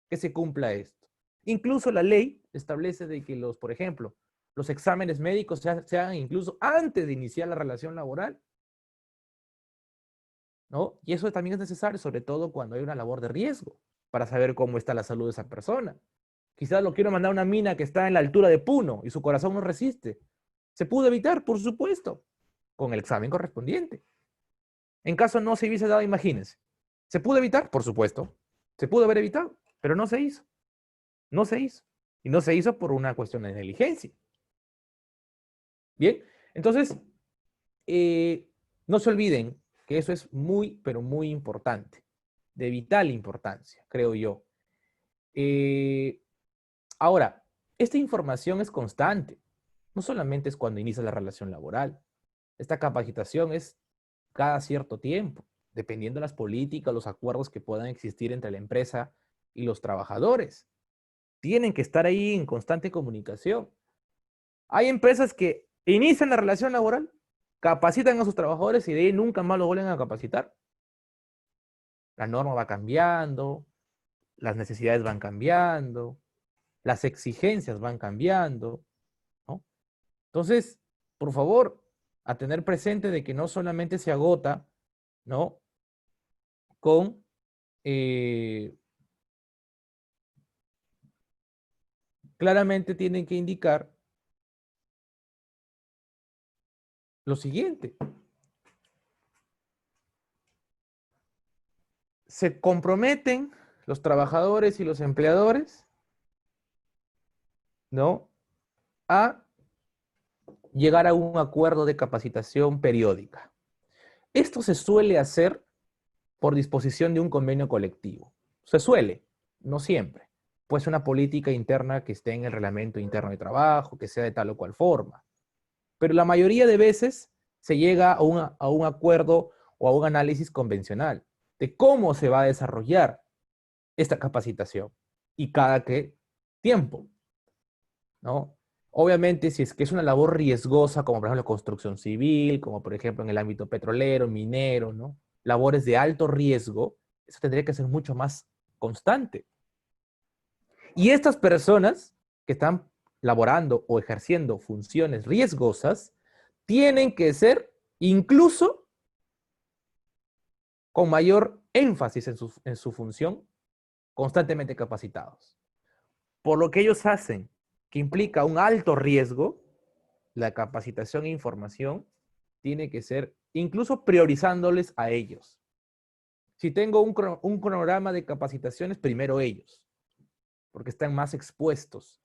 que se cumpla esto. Incluso la ley establece de que por ejemplo, los exámenes médicos se hagan incluso antes de iniciar la relación laboral, ¿no? Y eso también es necesario, sobre todo cuando hay una labor de riesgo, para saber cómo está la salud de esa persona. Quizás lo quiero mandar a una mina que está en la altura de Puno y su corazón no resiste. ¿Se pudo evitar? Por supuesto, con el examen correspondiente. En caso no se hubiese dado, imagínense. ¿Se pudo evitar? Por supuesto. Se pudo haber evitado, pero no se hizo. No se hizo. Y no se hizo por una cuestión de negligencia. Bien, entonces, no se olviden que eso es muy, pero muy importante. De vital importancia, creo yo. Ahora, esta información es constante. No solamente es cuando inicia la relación laboral. Esta capacitación es cada cierto tiempo, dependiendo de las políticas, los acuerdos que puedan existir entre la empresa y los trabajadores. Tienen que estar ahí en constante comunicación. Hay empresas que inician la relación laboral, capacitan a sus trabajadores y de ahí nunca más lo vuelven a capacitar. La norma va cambiando, las necesidades van cambiando, las exigencias van cambiando, ¿no? Entonces, por favor, a tener presente de que no solamente se agota, ¿no? Con claramente tienen que indicar lo siguiente. Se comprometen los trabajadores y los empleadores, ¿no? A llegar a un acuerdo de capacitación periódica. Esto se suele hacer por disposición de un convenio colectivo. Se suele. No siempre. Pues una política interna que esté en el reglamento interno de trabajo, que sea de tal o cual forma. Pero la mayoría de veces se llega a un acuerdo o a un análisis convencional de cómo se va a desarrollar esta capacitación y cada qué tiempo, ¿no? Obviamente, si es que es una labor riesgosa, como por ejemplo construcción civil, como por ejemplo en el ámbito petrolero, minero, ¿no? Labores de alto riesgo, eso tendría que ser mucho más constante. Y estas personas que están laborando o ejerciendo funciones riesgosas tienen que ser incluso con mayor énfasis en su función, constantemente capacitados. Por lo que ellos hacen, que implica un alto riesgo, la capacitación e información tiene que ser incluso priorizándoles a ellos. Si tengo un cronograma de capacitaciones, primero ellos, porque están más expuestos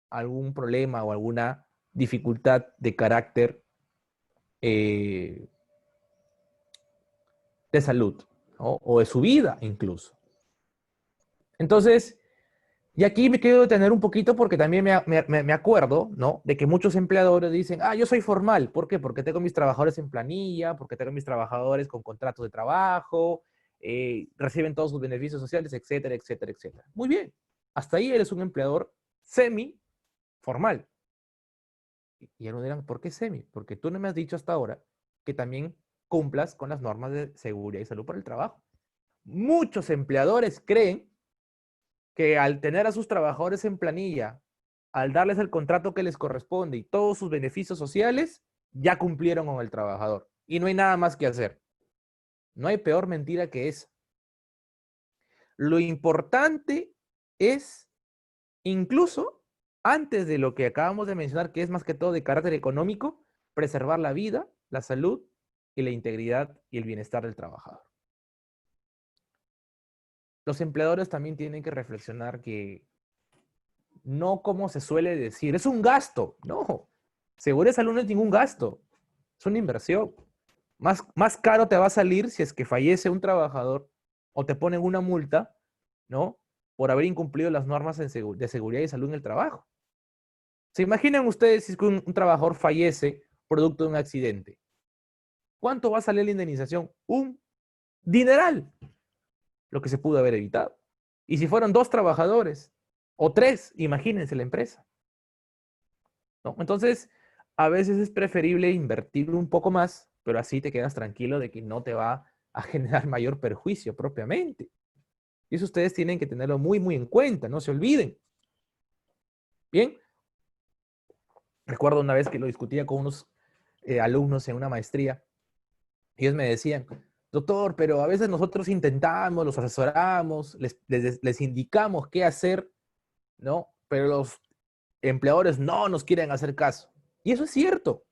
a algún problema o alguna dificultad de carácter de salud, ¿no? O de su vida incluso. Entonces, y aquí me quiero detener un poquito porque también me acuerdo, ¿no? De que muchos empleadores dicen, ah, yo soy formal. ¿Por qué? Porque tengo mis trabajadores en planilla, porque tengo mis trabajadores con contratos de trabajo, reciben todos sus beneficios sociales, etcétera, etcétera, etcétera. Muy bien. Hasta ahí eres un empleador semi-formal. Y algunos dirán, ¿por qué semi? Porque tú no me has dicho hasta ahora que también cumplas con las normas de seguridad y salud para el trabajo. Muchos empleadores creen que al tener a sus trabajadores en planilla, al darles el contrato que les corresponde y todos sus beneficios sociales, ya cumplieron con el trabajador. Y no hay nada más que hacer. No hay peor mentira que esa. Lo importante es, incluso antes de lo que acabamos de mencionar, que es más que todo de carácter económico, preservar la vida, la salud y la integridad y el bienestar del trabajador. Los empleadores también tienen que reflexionar que no como se suele decir, es un gasto. No, seguridad de salud no es ningún gasto, es una inversión. Más caro te va a salir si es que fallece un trabajador o te ponen una multa, ¿no? Por haber incumplido las normas de seguridad y salud en el trabajo. ¿Se imaginan ustedes si es que un trabajador fallece producto de un accidente? ¿Cuánto va a salir la indemnización? Un dineral, lo que se pudo haber evitado. Y si fueron 2 trabajadores o 3, imagínense la empresa, ¿no? Entonces, a veces es preferible invertir un poco más, pero así te quedas tranquilo de que no te va a generar mayor perjuicio propiamente. Y eso ustedes tienen que tenerlo muy, muy en cuenta, no se olviden. Bien, recuerdo una vez que lo discutía con unos alumnos en una maestría. Ellos me decían, doctor, pero a veces nosotros intentamos, los asesoramos, les indicamos qué hacer, ¿no? Pero los empleadores no nos quieren hacer caso. Y eso es cierto.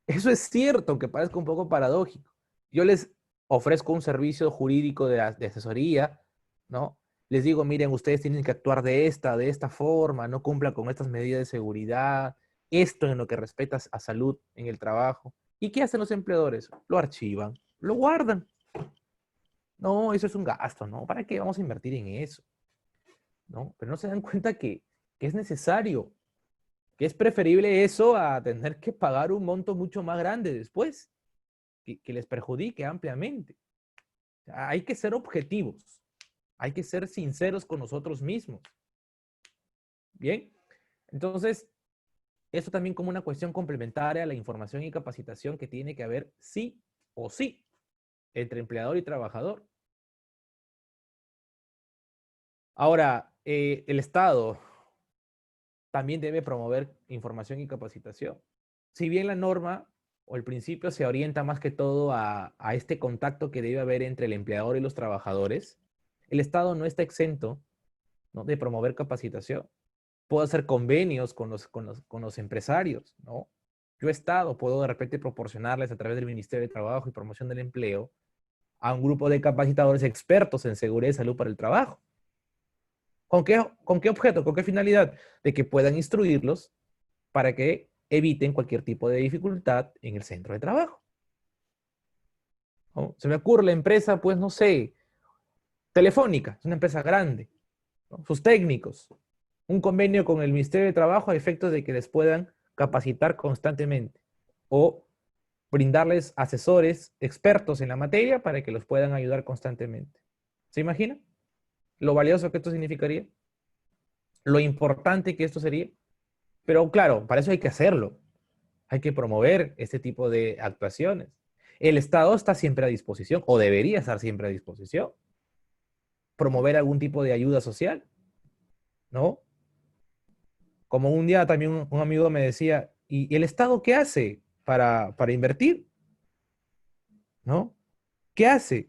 Eso es cierto, aunque parezca un poco paradójico. Yo les ofrezco un servicio jurídico de asesoría, ¿no? Les digo, miren, ustedes tienen que actuar de esta forma, no cumplan con estas medidas de seguridad, esto en lo que respecta a salud en el trabajo. ¿Y qué hacen los empleadores? Lo archivan, lo guardan. No, eso es un gasto, ¿no? ¿Para qué vamos a invertir en eso? ¿No? Pero no se dan cuenta que es necesario, que es preferible eso a tener que pagar un monto mucho más grande después, que les perjudique ampliamente. O sea, hay que ser objetivos, hay que ser sinceros con nosotros mismos. Bien, entonces, esto también como una cuestión complementaria a la información y capacitación que tiene que haber sí o sí entre empleador y trabajador. Ahora, el Estado también debe promover información y capacitación. Si bien la norma o el principio se orienta más que todo a este contacto que debe haber entre el empleador y los trabajadores, el Estado no está exento, ¿no?, de promover capacitación. Puedo hacer convenios con los empresarios, ¿no? Yo Estado puedo de repente proporcionarles a través del Ministerio de Trabajo y Promoción del Empleo a un grupo de capacitadores expertos en seguridad y salud para el trabajo. Con qué objeto? ¿Con qué finalidad? De que puedan instruirlos para que eviten cualquier tipo de dificultad en el centro de trabajo, ¿no? Se me ocurre la empresa, pues no sé, Telefónica, es una empresa grande, ¿no? Sus técnicos, un convenio con el Ministerio de Trabajo a efectos de que les puedan capacitar constantemente o brindarles asesores expertos en la materia para que los puedan ayudar constantemente. ¿Se imagina lo valioso que esto significaría? Lo importante que esto sería. Pero claro, para eso hay que hacerlo. Hay que promover este tipo de actuaciones. El Estado está siempre a disposición, o debería estar siempre a disposición. Promover algún tipo de ayuda social, ¿no? Como un día también un amigo me decía, ¿y el Estado qué hace para invertir? ¿No? ¿Qué hace?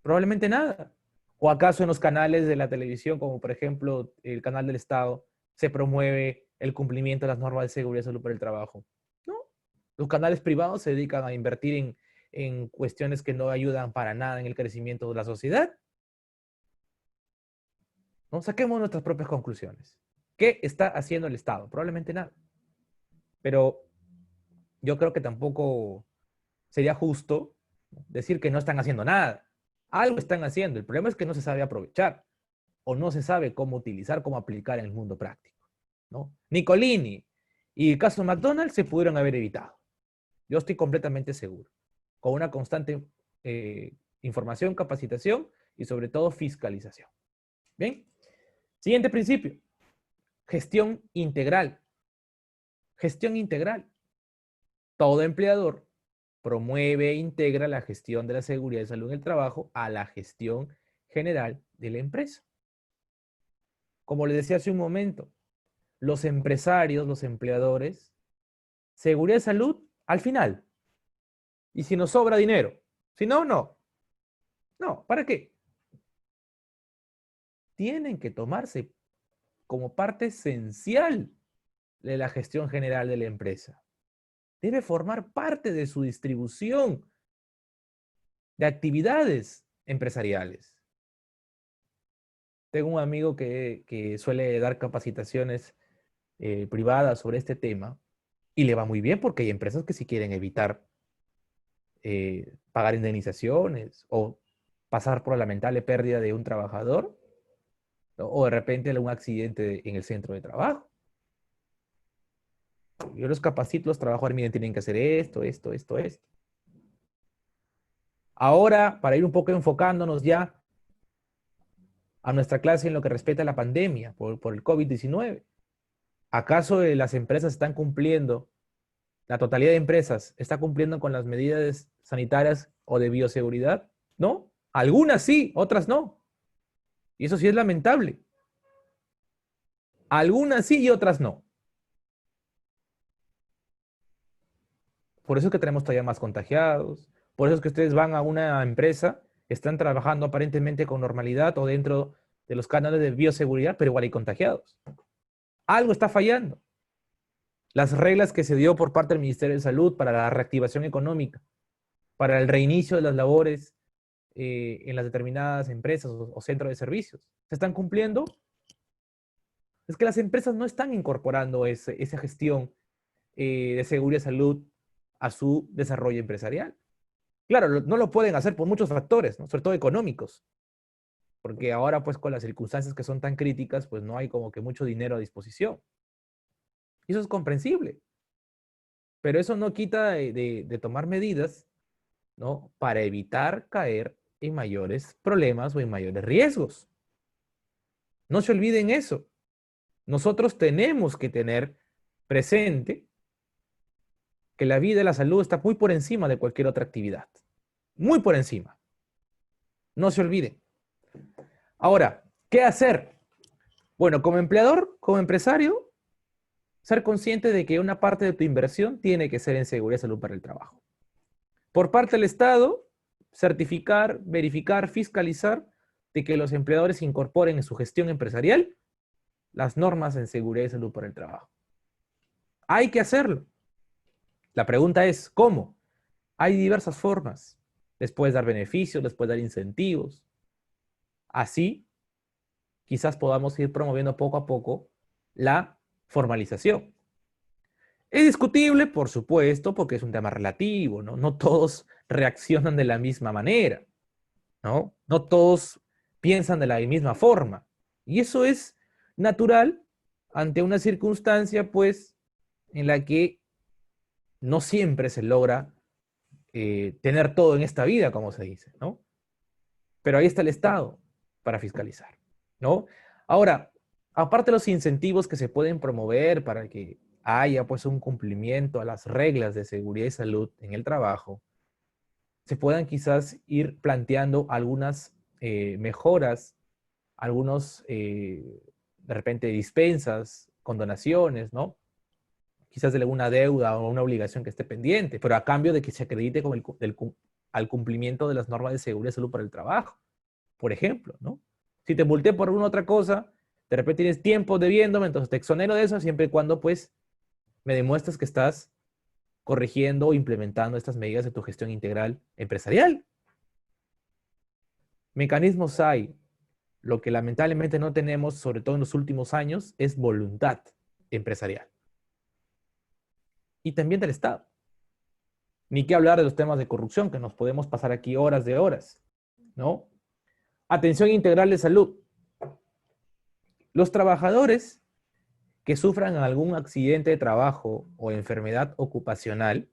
Probablemente nada. ¿O acaso en los canales de la televisión, como por ejemplo el canal del Estado, se promueve el cumplimiento de las normas de seguridad y salud para el trabajo? No. Los canales privados se dedican a invertir en cuestiones que no ayudan para nada en el crecimiento de la sociedad. ¿No? Saquemos nuestras propias conclusiones. ¿Qué está haciendo el Estado? Probablemente nada. Pero yo creo que tampoco sería justo decir que no están haciendo nada. Algo están haciendo. El problema es que no se sabe aprovechar o no se sabe cómo utilizar, cómo aplicar en el mundo práctico, ¿no? Nicolini y el caso McDonald's se pudieron haber evitado. Yo estoy completamente seguro. Con una constante información, capacitación y sobre todo fiscalización. Bien. Siguiente principio. Gestión integral. Gestión integral. Todo empleador promueve e integra la gestión de la seguridad y salud en el trabajo a la gestión general de la empresa. Como les decía hace un momento, los empresarios, los empleadores, seguridad y salud al final. Y si nos sobra dinero. Si no, no. No, ¿para qué? Tienen que tomarse como parte esencial de la gestión general de la empresa. Debe formar parte de su distribución de actividades empresariales. Tengo un amigo que suele dar capacitaciones privadas sobre este tema y le va muy bien porque hay empresas que sí quieren evitar pagar indemnizaciones o pasar por la lamentable pérdida de un trabajador, ¿no? O de repente un accidente en el centro de trabajo. Yo los capacito, los trabajadores, miren, tienen que hacer esto, esto, esto, esto. Ahora, para ir un poco enfocándonos ya a nuestra clase en lo que respecta a la pandemia por el COVID-19, ¿acaso las empresas están cumpliendo, la totalidad de empresas está cumpliendo con las medidas sanitarias o de bioseguridad? ¿No? Algunas sí, otras no. Y eso sí es lamentable. Algunas sí y otras no. Por eso es que tenemos todavía más contagiados. Por eso es que ustedes van a una empresa, están trabajando aparentemente con normalidad o dentro de los canales de bioseguridad, pero igual hay contagiados. Algo está fallando. Las reglas que se dio por parte del Ministerio de Salud para la reactivación económica, para el reinicio de las labores en las determinadas empresas o centros de servicios, ¿se están cumpliendo? Es que las empresas no están incorporando esa gestión de seguridad y salud a su desarrollo empresarial. Claro, no lo pueden hacer por muchos factores, ¿no? Sobre todo económicos, porque ahora pues con las circunstancias que son tan críticas, pues no hay como que mucho dinero a disposición. Y eso es comprensible, pero eso no quita de tomar medidas, ¿no? Para evitar caer en mayores problemas o en mayores riesgos. No se olviden eso. Nosotros tenemos que tener presente que la vida y la salud está muy por encima de cualquier otra actividad. Muy por encima. No se olviden. Ahora, ¿qué hacer? Bueno, como empleador, como empresario, ser consciente de que una parte de tu inversión tiene que ser en seguridad y salud para el trabajo. Por parte del Estado, certificar, verificar, fiscalizar de que los empleadores incorporen en su gestión empresarial las normas en seguridad y salud para el trabajo. Hay que hacerlo. La pregunta es, ¿cómo? Hay diversas formas. Les puedes dar beneficios, les puedes dar incentivos. Así, quizás podamos ir promoviendo poco a poco la formalización. Es discutible, por supuesto, porque es un tema relativo, ¿no? No todos reaccionan de la misma manera, ¿no? No todos piensan de la misma forma. Y eso es natural ante una circunstancia, pues, en la que no siempre se logra tener todo en esta vida, como se dice, ¿no? Pero ahí está el Estado para fiscalizar, ¿no? Ahora, aparte de los incentivos que se pueden promover para que haya pues un cumplimiento a las reglas de seguridad y salud en el trabajo, se puedan quizás ir planteando algunas mejoras, algunos de repente dispensas, condonaciones, ¿no? Quizás de alguna deuda o una obligación que esté pendiente, pero a cambio de que se acredite como al cumplimiento de las normas de seguridad y salud para el trabajo, por ejemplo, ¿no? Si te multé por alguna otra cosa, de repente tienes tiempo debiéndome, entonces te exonero de eso siempre y cuando pues me demuestres que estás corrigiendo o implementando estas medidas de tu gestión integral empresarial. Mecanismos hay. Lo que lamentablemente no tenemos, sobre todo en los últimos años, es voluntad empresarial. Y también del Estado. Ni qué hablar de los temas de corrupción, que nos podemos pasar aquí horas de horas, ¿no? Atención integral de salud. Los trabajadores que sufran algún accidente de trabajo o enfermedad ocupacional,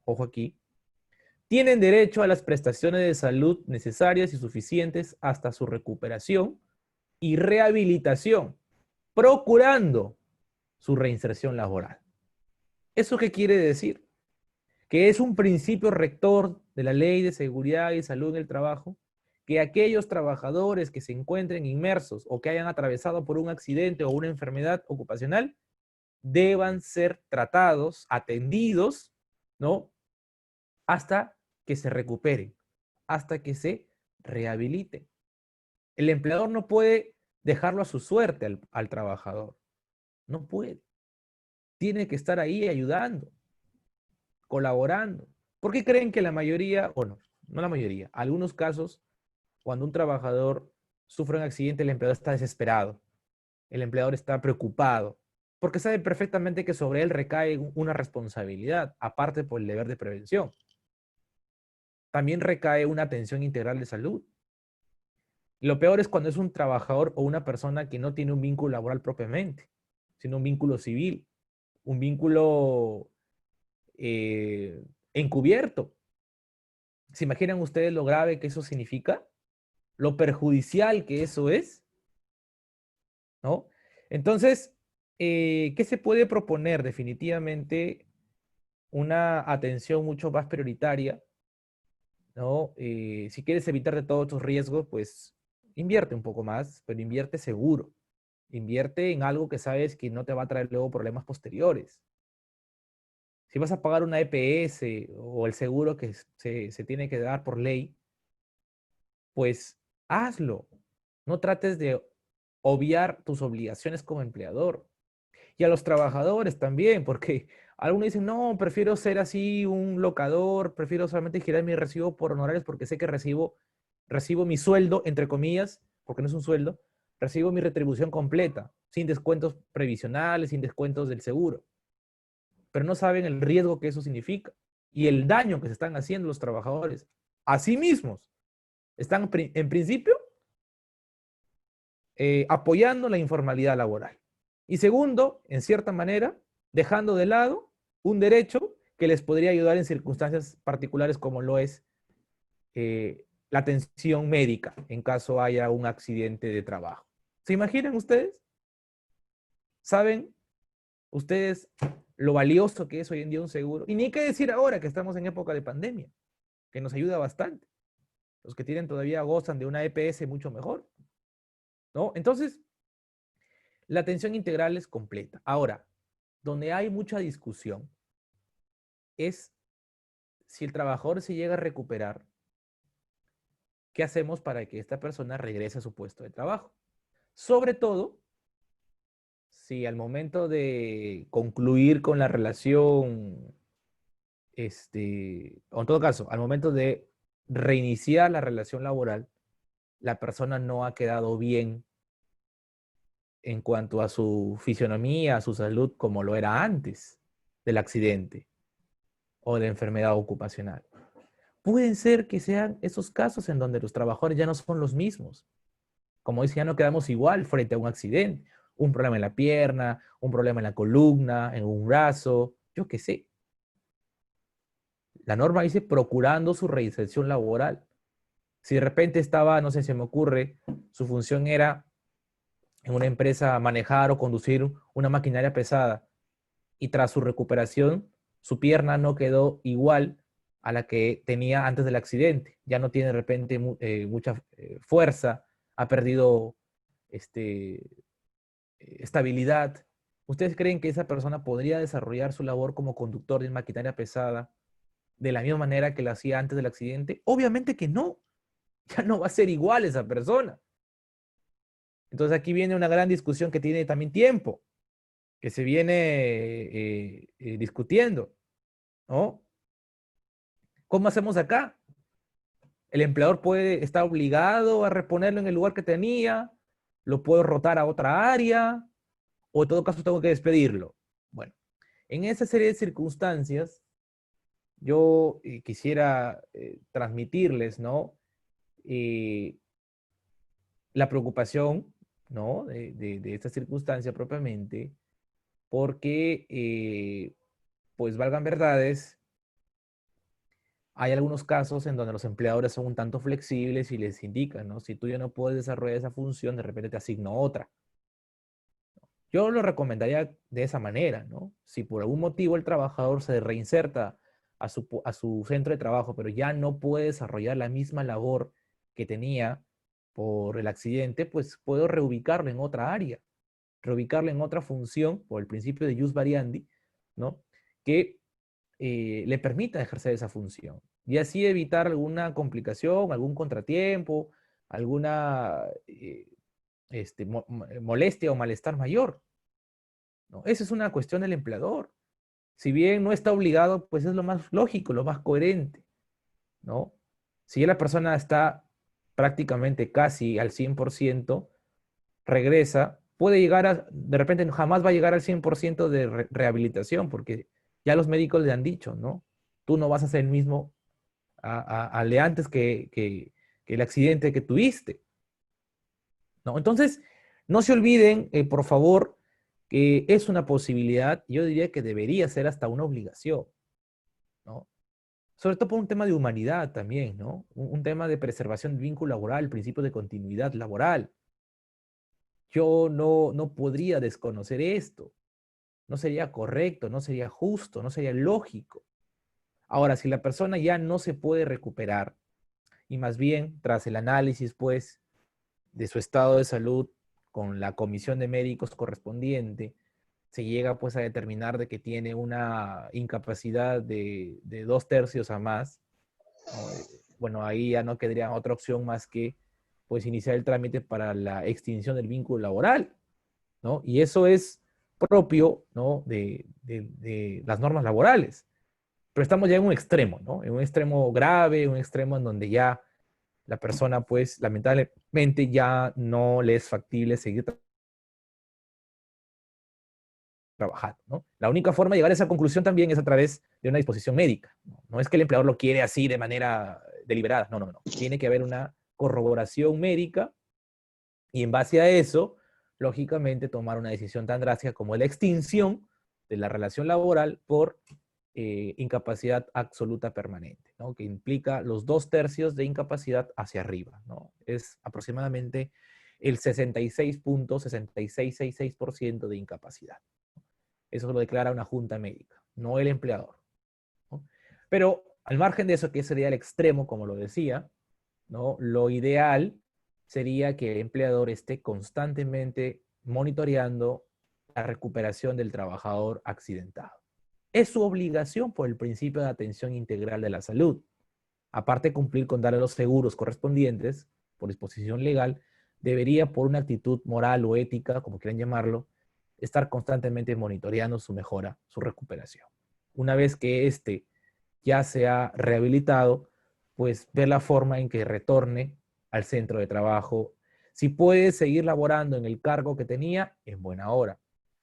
ojo aquí, tienen derecho a las prestaciones de salud necesarias y suficientes hasta su recuperación y rehabilitación, procurando su reinserción laboral. ¿Eso qué quiere decir? Que es un principio rector de la Ley de Seguridad y Salud en el Trabajo, que aquellos trabajadores que se encuentren inmersos o que hayan atravesado por un accidente o una enfermedad ocupacional deban ser tratados, atendidos, ¿no? Hasta que se recuperen, hasta que se rehabiliten. El empleador no puede dejarlo a su suerte al trabajador. No puede. Tiene que estar ahí ayudando, colaborando. ¿Por qué creen que la mayoría, o no, no la mayoría, algunos casos, cuando un trabajador sufre un accidente, el empleador está desesperado, el empleador está preocupado, porque sabe perfectamente que sobre él recae una responsabilidad, aparte por el deber de prevención. También recae una atención integral de salud. Lo peor es cuando es un trabajador o una persona que no tiene un vínculo laboral propiamente, sino un vínculo civil, un vínculo encubierto. ¿Se imaginan ustedes lo grave que eso significa? Lo perjudicial que eso es, ¿no? Entonces, ¿qué se puede proponer? Definitivamente una atención mucho más prioritaria, ¿no? Si quieres evitar de todos estos riesgos, pues invierte un poco más, pero invierte seguro. Invierte en algo que sabes que no te va a traer luego problemas posteriores. Si vas a pagar una EPS o el seguro que se tiene que dar por ley, pues hazlo. No trates de obviar tus obligaciones como empleador. Y a los trabajadores también, porque algunos dicen, no, prefiero ser así un locador, prefiero solamente girar mi recibo por honorarios porque sé que recibo mi sueldo, entre comillas, porque no es un sueldo, recibo mi retribución completa, sin descuentos previsionales, sin descuentos del seguro. Pero no saben el riesgo que eso significa y el daño que se están haciendo los trabajadores a sí mismos. Están en principio apoyando la informalidad laboral. Y segundo, en cierta manera, dejando de lado un derecho que les podría ayudar en circunstancias particulares como lo es la atención médica en caso haya un accidente de trabajo. ¿Se imaginan ustedes? ¿Saben ustedes lo valioso que es hoy en día un seguro? Y ni qué decir ahora que estamos en época de pandemia, que nos ayuda bastante. Los que tienen todavía gozan de una EPS mucho mejor, ¿no? Entonces, la atención integral es completa. Ahora, donde hay mucha discusión es si el trabajador se llega a recuperar, ¿qué hacemos para que esta persona regrese a su puesto de trabajo? Sobre todo, si al momento de concluir con la relación, o en todo caso, al momento de reiniciar la relación laboral, la persona no ha quedado bien en cuanto a su fisionomía, a su salud, como lo era antes. del accidente o de la enfermedad ocupacional. Pueden ser que sean esos casos en donde los trabajadores ya no son los mismos. Como dice, ya no quedamos igual frente a un accidente. Un problema en la pierna, un problema en la columna, en un brazo, yo qué sé. La norma dice procurando su reinserción laboral. Si de repente estaba, no sé, se me ocurre, su función era en una empresa manejar o conducir una maquinaria pesada y tras su recuperación, su pierna no quedó igual a la que tenía antes del accidente. Ya no tiene de repente mucha fuerza, ha perdido este, estabilidad. ¿Ustedes creen que esa persona podría desarrollar su labor como conductor de maquinaria pesada de la misma manera que la hacía antes del accidente? Obviamente que no. Ya no va a ser igual esa persona. Entonces aquí viene una gran discusión que tiene también tiempo, que se viene discutiendo, ¿no? ¿Cómo hacemos acá? El empleador puede estar obligado a reponerlo en el lugar que tenía, lo puedo rotar a otra área, o en todo caso tengo que despedirlo. Bueno, en esa serie de circunstancias, yo quisiera transmitirles, ¿no? Eh, la preocupación, ¿no? De esta circunstancia propiamente, porque, pues valgan verdades, hay algunos casos en donde los empleadores son un tanto flexibles y les indican, ¿no? Si tú ya no puedes desarrollar esa función, de repente te asigno otra. Yo lo recomendaría de esa manera, ¿no? Si por algún motivo el trabajador se reinserta a su centro de trabajo, pero ya no puede desarrollar la misma labor que tenía por el accidente, pues puedo reubicarlo en otra área, reubicarlo en otra función por el principio de jus variandi, ¿no? Que le permita ejercer esa función y así evitar alguna complicación, algún contratiempo, alguna molestia o malestar mayor, ¿no? Esa es una cuestión del empleador. Si bien no está obligado, pues es lo más lógico, lo más coherente, ¿no? Si ya la persona está prácticamente casi al 100%, regresa, puede llegar a, de repente jamás va a llegar al 100% de rehabilitación, porque ya los médicos le han dicho, ¿no? Tú no vas a ser el mismo al de antes que el accidente que tuviste, ¿no? Entonces, no se olviden, por favor, que es una posibilidad, yo diría que debería ser hasta una obligación, ¿no? Sobre todo por un tema de humanidad también, ¿no? Un tema de preservación del vínculo laboral, principio de continuidad laboral. Yo no podría desconocer esto. No sería correcto, no sería justo, no sería lógico. Ahora, si la persona ya no se puede recuperar y más bien tras el análisis, pues, de su estado de salud con la comisión de médicos correspondiente, se llega pues a determinar de que tiene una incapacidad de 2/3 a más, ¿no? Bueno, ahí ya no quedaría otra opción más que pues iniciar el trámite para la extinción del vínculo laboral, ¿no? Y eso es propio, ¿no? de las normas laborales. Pero estamos ya en un extremo, ¿no? En un extremo grave, un extremo en donde ya la persona, pues, lamentablemente ya no le es factible seguir trabajando, ¿no? La única forma de llegar a esa conclusión también es a través de una disposición médica, ¿no? No es que el empleador lo quiere así de manera deliberada, no, no, no. Tiene que haber una corroboración médica y en base a eso, lógicamente, tomar una decisión tan drástica como la extinción de la relación laboral por incapacidad absoluta permanente, ¿no? Que implica los 2/3 de incapacidad hacia arriba, ¿no? Es aproximadamente el 66.6666% de incapacidad. Eso lo declara una junta médica, no el empleador, ¿no? Pero al margen de eso, que sería el extremo, como lo decía, ¿no? Lo ideal sería que el empleador esté constantemente monitoreando la recuperación del trabajador accidentado. Es su obligación por el principio de atención integral de la salud. Aparte de cumplir con darle los seguros correspondientes por disposición legal, debería, por una actitud moral o ética, como quieran llamarlo, estar constantemente monitoreando su mejora, su recuperación. Una vez que éste ya se ha rehabilitado, pues ver la forma en que retorne al centro de trabajo. Si puede seguir laborando en el cargo que tenía, en buena hora.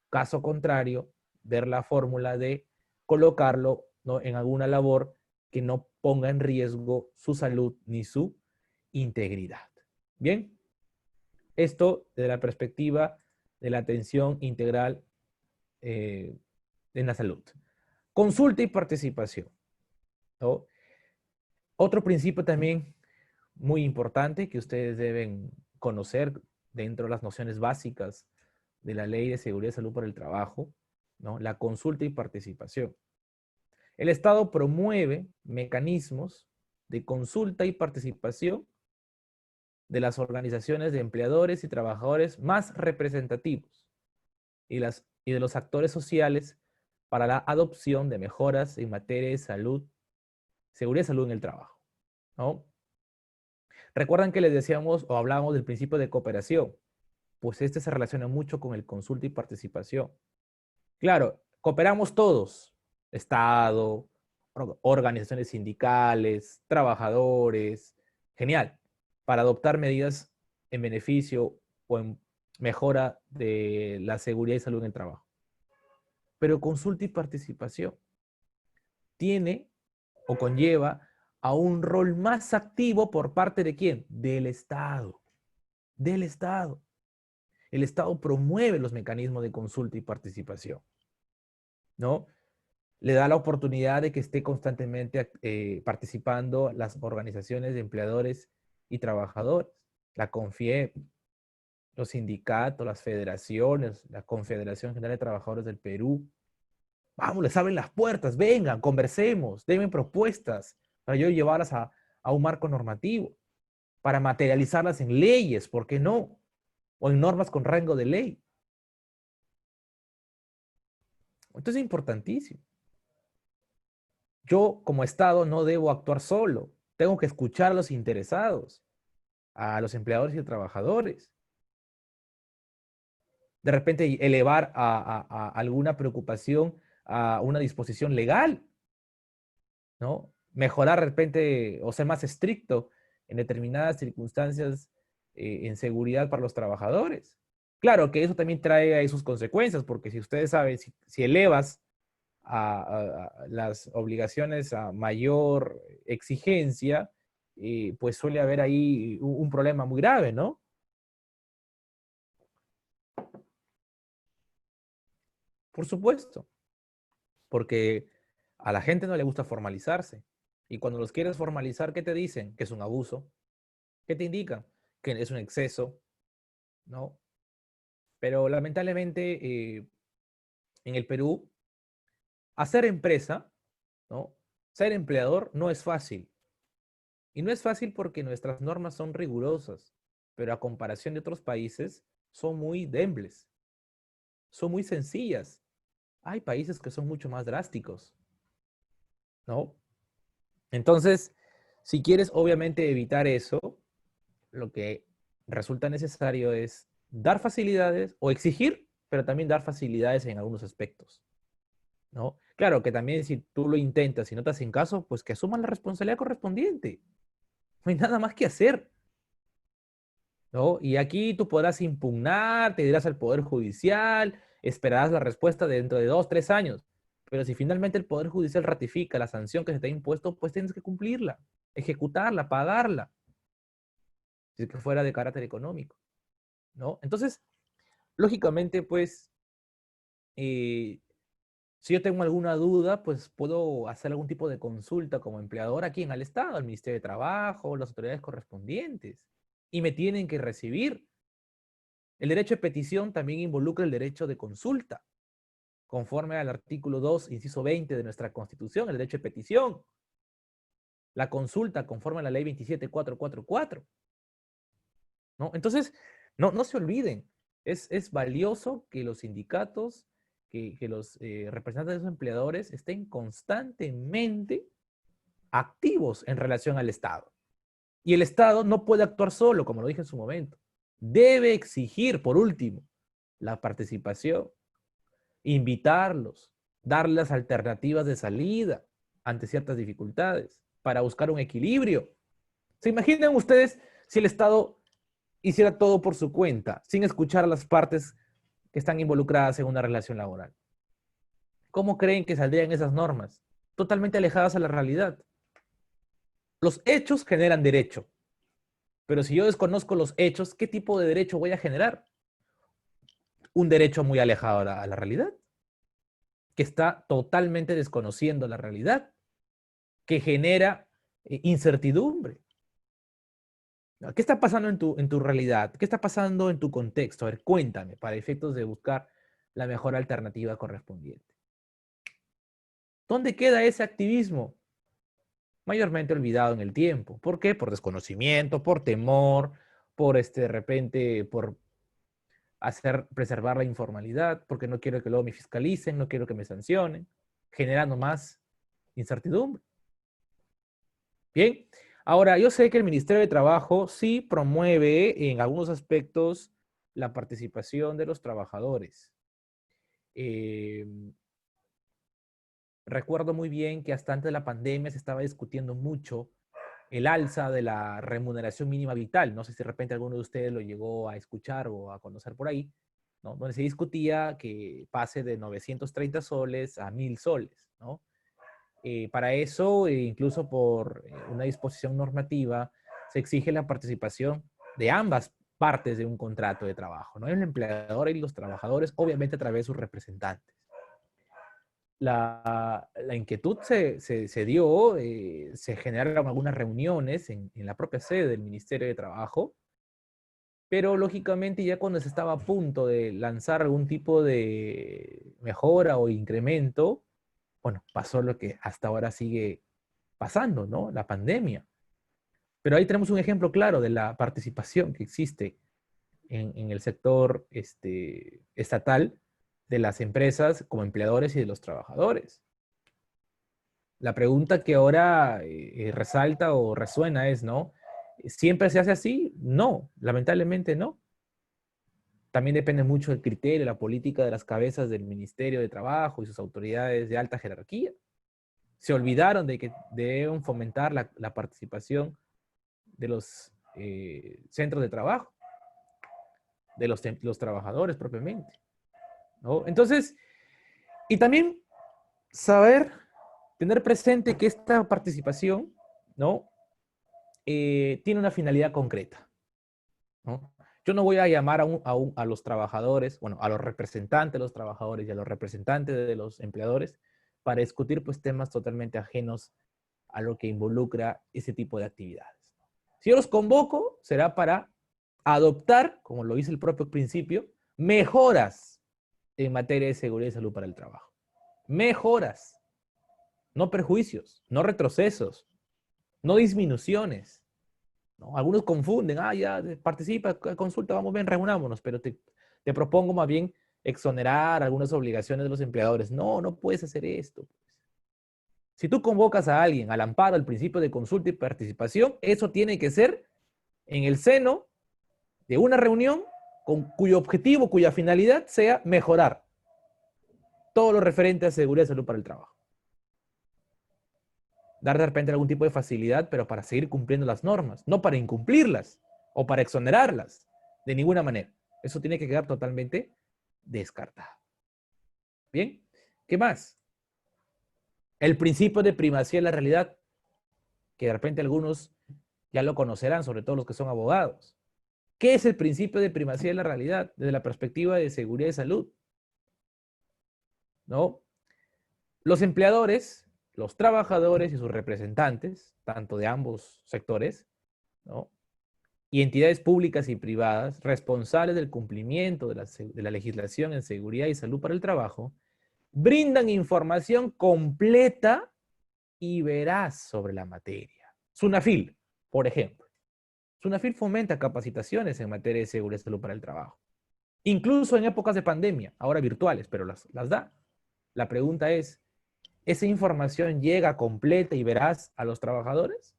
Caso contrario, ver la fórmula de colocarlo, ¿no?, en alguna labor que no ponga en riesgo su salud ni su integridad. Bien, esto desde la perspectiva de la atención integral en la salud. Consulta y participación, ¿no? Otro principio también muy importante que ustedes deben conocer dentro de las nociones básicas de la Ley de Seguridad y Salud por el Trabajo, ¿no?, la consulta y participación. El Estado promueve mecanismos de consulta y participación de las organizaciones de empleadores y trabajadores más representativos y de los actores sociales para la adopción de mejoras en materia de salud, seguridad y salud en el trabajo, ¿no? Recuerdan que les decíamos o hablábamos del principio de cooperación, pues este se relaciona mucho con el consulta y participación. Claro, cooperamos todos, Estado, organizaciones sindicales, trabajadores, genial, para adoptar medidas en beneficio o en mejora de la seguridad y salud en el trabajo. Pero consulta y participación tiene o conlleva a un rol más activo por parte de ¿quién? Del Estado. Del Estado. El Estado promueve los mecanismos de consulta y participación, ¿no? Le da la oportunidad de que esté constantemente participando las organizaciones de empleadores y trabajadores, la CONFIEP, los sindicatos, las federaciones, la Confederación General de Trabajadores del Perú. Vamos, les abren las puertas, vengan, conversemos, denme propuestas para yo llevarlas a un marco normativo, para materializarlas en leyes, ¿por qué no? O en normas con rango de ley. Esto es importantísimo. Yo, como Estado, no debo actuar solo. Tengo que escuchar a los interesados, a los empleadores y trabajadores. De repente, elevar a alguna preocupación a una disposición legal, ¿no? Mejorar de repente o ser más estricto en determinadas circunstancias en seguridad para los trabajadores. Claro que eso también trae ahí sus consecuencias, porque si ustedes saben, si elevas a las obligaciones a mayor exigencia, pues suele haber ahí un problema muy grave, ¿no? Por supuesto, porque a la gente no le gusta formalizarse. Y cuando los quieres formalizar, ¿qué te dicen? Que es un abuso. ¿Qué te indican? Que es un exceso, ¿no? Pero lamentablemente en el Perú, hacer empresa, ¿no?, ser empleador no es fácil. Y no es fácil porque nuestras normas son rigurosas, pero a comparación de otros países son muy débiles, son muy sencillas. Hay países que son mucho más drásticos, ¿no? Entonces, si quieres obviamente evitar eso, lo que resulta necesario es dar facilidades o exigir, pero también dar facilidades en algunos aspectos, ¿no? Claro que también si tú lo intentas y no te hacen caso, pues que asuman la responsabilidad correspondiente. No hay nada más que hacer, ¿no? Y aquí tú podrás impugnar, te dirás al Poder Judicial, esperarás la respuesta dentro de 2, 3 años. Pero si finalmente el Poder Judicial ratifica la sanción que se te ha impuesto, pues tienes que cumplirla, ejecutarla, pagarla, si es que fuera de carácter económico, ¿no? Entonces, lógicamente, pues, si yo tengo alguna duda, pues puedo hacer algún tipo de consulta como empleador aquí en el Estado, al Ministerio de Trabajo, las autoridades correspondientes, y me tienen que recibir. El derecho de petición también involucra el derecho de consulta, conforme al artículo 2, inciso 20 de nuestra Constitución, el derecho de petición. La consulta conforme a la ley 27444, ¿no? Entonces, no se olviden, es valioso que los sindicatos, que los representantes de los empleadores estén constantemente activos en relación al Estado. Y el Estado no puede actuar solo, como lo dije en su momento. Debe exigir, por último, la participación, invitarlos, darles alternativas de salida ante ciertas dificultades para buscar un equilibrio. ¿Se imaginan ustedes si el Estado hiciera todo por su cuenta, sin escuchar a las partes que están involucradas en una relación laboral? ¿Cómo creen que saldrían esas normas? Totalmente alejadas a la realidad. Los hechos generan derecho, pero si yo desconozco los hechos, ¿qué tipo de derecho voy a generar? Un derecho muy alejado a la realidad, que está totalmente desconociendo la realidad, que genera incertidumbre. ¿Qué está pasando en tu realidad? ¿Qué está pasando en tu contexto? A ver, cuéntame, para efectos de buscar la mejor alternativa correspondiente. ¿Dónde queda ese activismo? Mayormente olvidado en el tiempo. ¿Por qué? Por desconocimiento, por temor, por de repente, por preservar la informalidad, porque no quiero que luego me fiscalicen, no quiero que me sancionen, generando más incertidumbre. Bien, ahora yo sé que el Ministerio de Trabajo sí promueve en algunos aspectos la participación de los trabajadores. Eh, Recuerdo muy bien que hasta antes de la pandemia se estaba discutiendo mucho el alza de la remuneración mínima vital. No sé si de repente alguno de ustedes lo llegó a escuchar o a conocer por ahí, ¿no? Donde se discutía que pase de 930 soles a 1000 soles, ¿no? Para eso, incluso por una disposición normativa, se exige la participación de ambas partes de un contrato de trabajo, ¿no? El empleador y los trabajadores, obviamente a través de sus representantes. La inquietud se dio, se generaron algunas reuniones en la propia sede del Ministerio de Trabajo, pero lógicamente ya cuando se estaba a punto de lanzar algún tipo de mejora o incremento, bueno, pasó lo que hasta ahora sigue pasando, ¿no? La pandemia. Pero ahí tenemos un ejemplo claro de la participación que existe en el sector estatal de las empresas como empleadores y de los trabajadores. La pregunta que ahora resalta o resuena es, ¿no? ¿Siempre se hace así? No, lamentablemente no. También depende mucho del criterio, la política de las cabezas del Ministerio de Trabajo y sus autoridades de alta jerarquía. Se olvidaron de que deben fomentar la participación de los centros de trabajo, de los trabajadores propiamente, ¿no? Entonces, y también saber, tener presente que esta participación, ¿no? Tiene una finalidad concreta, ¿no? Yo no voy a llamar a los trabajadores, bueno, a los representantes de los trabajadores y a los representantes de los empleadores para discutir pues temas totalmente ajenos a lo que involucra ese tipo de actividades. Si yo los convoco, será para adoptar, como lo dice el propio principio, mejoras en materia de seguridad y salud para el trabajo. Mejoras, no perjuicios, no retrocesos, no disminuciones. ¿No? Algunos confunden, ya participa, consulta, vamos bien, reunámonos, pero te propongo más bien exonerar algunas obligaciones de los empleadores. No, no puedes hacer esto. Si tú convocas a alguien al amparo al principio de consulta y participación, eso tiene que ser en el seno de una reunión cuyo objetivo, cuya finalidad sea mejorar todo lo referente a seguridad y salud para el trabajo. Dar de repente algún tipo de facilidad, pero para seguir cumpliendo las normas, no para incumplirlas o para exonerarlas, de ninguna manera. Eso tiene que quedar totalmente descartado. Bien, ¿qué más? El principio de primacía de la realidad, que de repente algunos ya lo conocerán, sobre todo los que son abogados. ¿Qué es el principio de primacía de la realidad desde la perspectiva de seguridad y salud? ¿No? Los empleadores, los trabajadores y sus representantes, tanto de ambos sectores, ¿no? Y entidades públicas y privadas responsables del cumplimiento de la legislación en seguridad y salud para el trabajo, brindan información completa y veraz sobre la materia. SUNAFIL, por ejemplo. SUNAFIL fomenta capacitaciones en materia de seguridad y salud para el trabajo. Incluso en épocas de pandemia, ahora virtuales, pero las da. La pregunta es, ¿esa información llega completa y veraz a los trabajadores?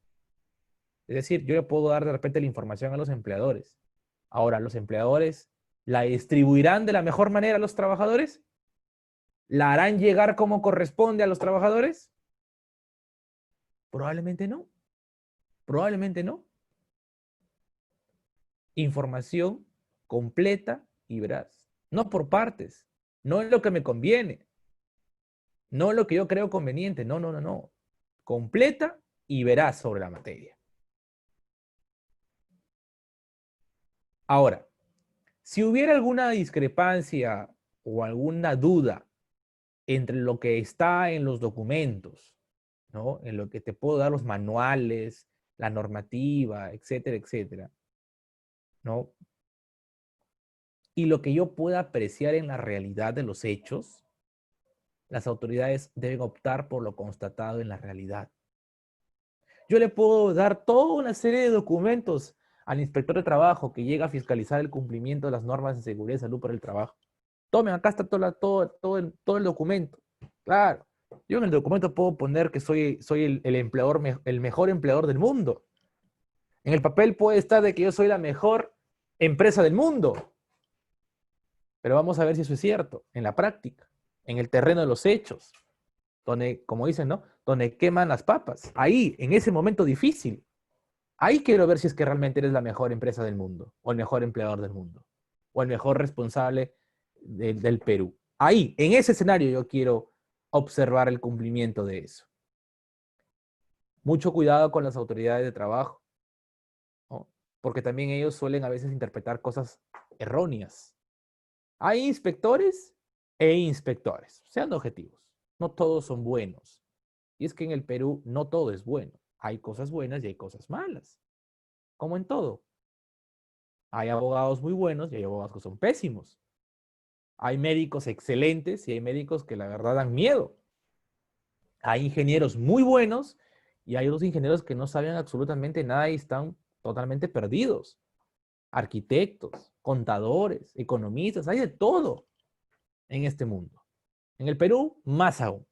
Es decir, yo le puedo dar de repente la información a los empleadores. Ahora, ¿los empleadores la distribuirán de la mejor manera a los trabajadores? ¿La harán llegar como corresponde a los trabajadores? Probablemente no. Probablemente no. Información completa y veraz. No por partes. No es lo que me conviene. No lo que yo creo conveniente, no, no, no, no. Completa y verás sobre la materia. Ahora, si hubiera alguna discrepancia o alguna duda entre lo que está en los documentos, ¿no? En lo que te puedo dar los manuales, la normativa, etcétera, etcétera, ¿no? Y lo que yo pueda apreciar en la realidad de los hechos, las autoridades deben optar por lo constatado en la realidad. Yo le puedo dar toda una serie de documentos al inspector de trabajo que llega a fiscalizar el cumplimiento de las normas de seguridad y salud para el trabajo. Tomen, acá está todo el documento. Claro, yo en el documento puedo poner que soy el empleador, el mejor empleador del mundo. En el papel puede estar de que yo soy la mejor empresa del mundo. Pero vamos a ver si eso es cierto, en la práctica, en el terreno de los hechos, donde, como dicen, ¿no? Donde queman las papas. Ahí, en ese momento difícil, ahí quiero ver si es que realmente eres la mejor empresa del mundo, o el mejor empleador del mundo, o el mejor responsable del Perú. Ahí, en ese escenario, yo quiero observar el cumplimiento de eso. Mucho cuidado con las autoridades de trabajo, ¿no? Porque también ellos suelen a veces interpretar cosas erróneas. Hay inspectores e inspectores, sean objetivos. No todos son buenos. Y es que en el Perú no todo es bueno. Hay cosas buenas y hay cosas malas. Como en todo. Hay abogados muy buenos y hay abogados que son pésimos. Hay médicos excelentes y hay médicos que la verdad dan miedo. Hay ingenieros muy buenos y hay otros ingenieros que no saben absolutamente nada y están totalmente perdidos. Arquitectos, contadores, economistas, hay de todo en este mundo. En el Perú, más aún,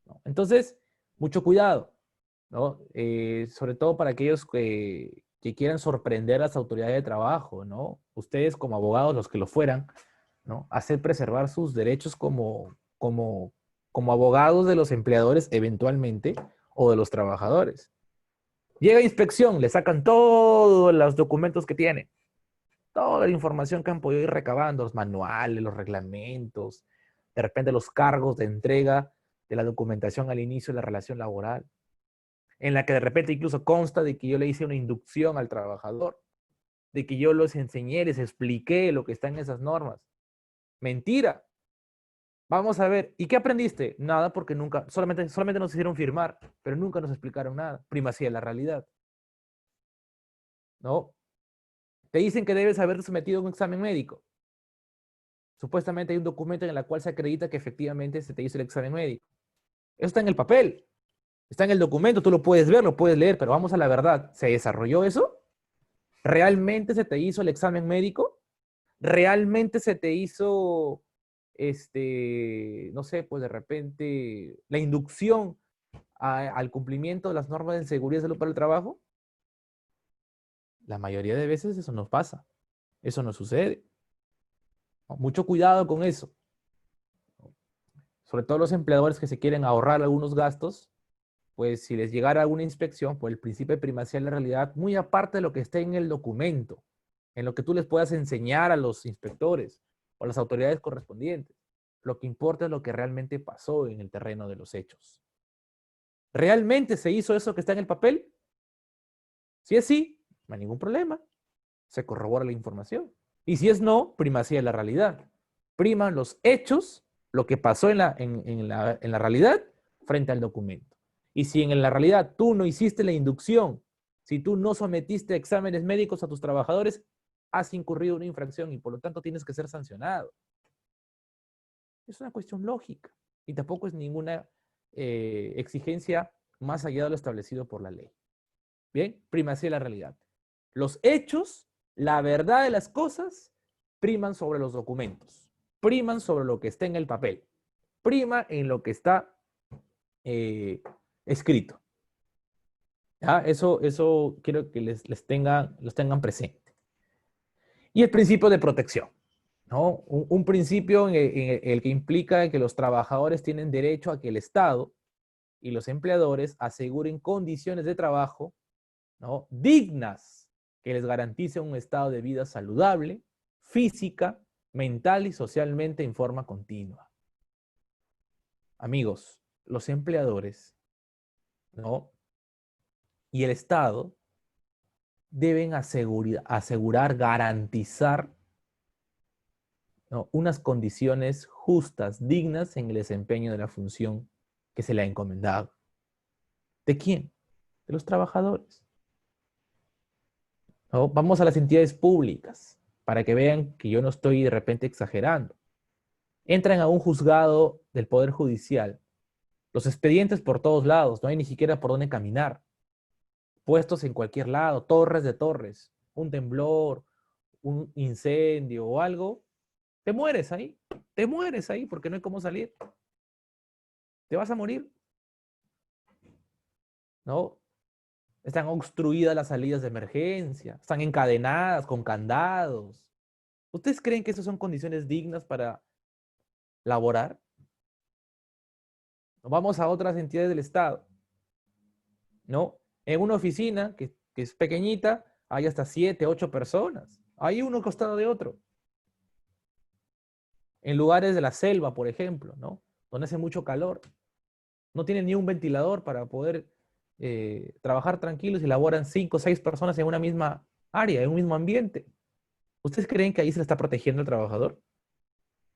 ¿no? Entonces, mucho cuidado, ¿no? Sobre todo para aquellos que quieran sorprender a las autoridades de trabajo, ¿no? Ustedes como abogados, los que lo fueran, ¿no? Hacer preservar sus derechos como abogados de los empleadores eventualmente o de los trabajadores. Llega a inspección, le sacan todos los documentos que tiene, toda la información que han podido ir recabando, los manuales, los reglamentos, de repente los cargos de entrega de la documentación al inicio de la relación laboral, en la que de repente incluso consta de que yo le hice una inducción al trabajador, de que yo les enseñé, les expliqué lo que está en esas normas. Mentira. Vamos a ver, ¿y qué aprendiste? Nada, porque nunca, solamente nos hicieron firmar, pero nunca nos explicaron nada. Primacía de la realidad, ¿no? Te dicen que debes haberte sometido a un examen médico. Supuestamente hay un documento en el cual se acredita que efectivamente se te hizo el examen médico. Eso está en el papel, está en el documento, tú lo puedes ver, lo puedes leer, pero vamos a la verdad. ¿Se desarrolló eso? ¿Realmente se te hizo el examen médico? ¿Realmente se te hizo, no sé, pues de repente la inducción al cumplimiento de las normas de seguridad y salud para el trabajo? La mayoría de veces eso no pasa, eso no sucede. Mucho cuidado con eso. Sobre todo los empleadores que se quieren ahorrar algunos gastos, pues si les llegara alguna inspección, pues el principio de primacía de la realidad, muy aparte de lo que esté en el documento, en lo que tú les puedas enseñar a los inspectores o a las autoridades correspondientes, lo que importa es lo que realmente pasó en el terreno de los hechos. ¿Realmente se hizo eso que está en el papel? Si es sí, no hay ningún problema. Se corrobora la información. Y si es no, primacía de la realidad. Priman los hechos, lo que pasó en la realidad, frente al documento. Y si en la realidad tú no hiciste la inducción, si tú no sometiste exámenes médicos a tus trabajadores, has incurrido en una infracción y por lo tanto tienes que ser sancionado. Es una cuestión lógica y tampoco es ninguna exigencia más allá de lo establecido por la ley. Bien, primacía de la realidad. Los hechos, la verdad de las cosas, priman sobre los documentos, priman sobre lo que está en el papel, prima en lo que está escrito. ¿Ya? Eso quiero que los tengan presente. Y el principio de protección, ¿no? Un principio en el que implica que los trabajadores tienen derecho a que el Estado y los empleadores aseguren condiciones de trabajo, ¿no? Dignas, que les garantice un estado de vida saludable, física, mental y socialmente en forma continua. amigos, los empleadores, ¿no? Y el Estado deben asegurar, garantizar, ¿no?, unas condiciones justas, dignas en el desempeño de la función que se le ha encomendado. ¿De quién? De los trabajadores, ¿no? Vamos a las entidades públicas para que vean que yo no estoy de repente exagerando. Entran a un juzgado del Poder Judicial, los expedientes por todos lados, no hay ni siquiera por dónde caminar, puestos en cualquier lado, torres de torres, un temblor, un incendio o algo, te mueres ahí porque no hay cómo salir, te vas a morir, ¿no? Están obstruidas las salidas de emergencia, están encadenadas con candados. ¿Ustedes creen que esas son condiciones dignas para laborar? Vamos a otras entidades del Estado, ¿no? En una oficina que es pequeñita, hay hasta 7, 8 personas. Hay uno al costado de otro. En lugares de la selva, por ejemplo, ¿no? Donde hace mucho calor. No tienen ni un ventilador para poder trabajar tranquilos y laboran 5 o 6 personas en una misma área, en un mismo ambiente. ¿Ustedes creen que ahí se le está protegiendo al trabajador?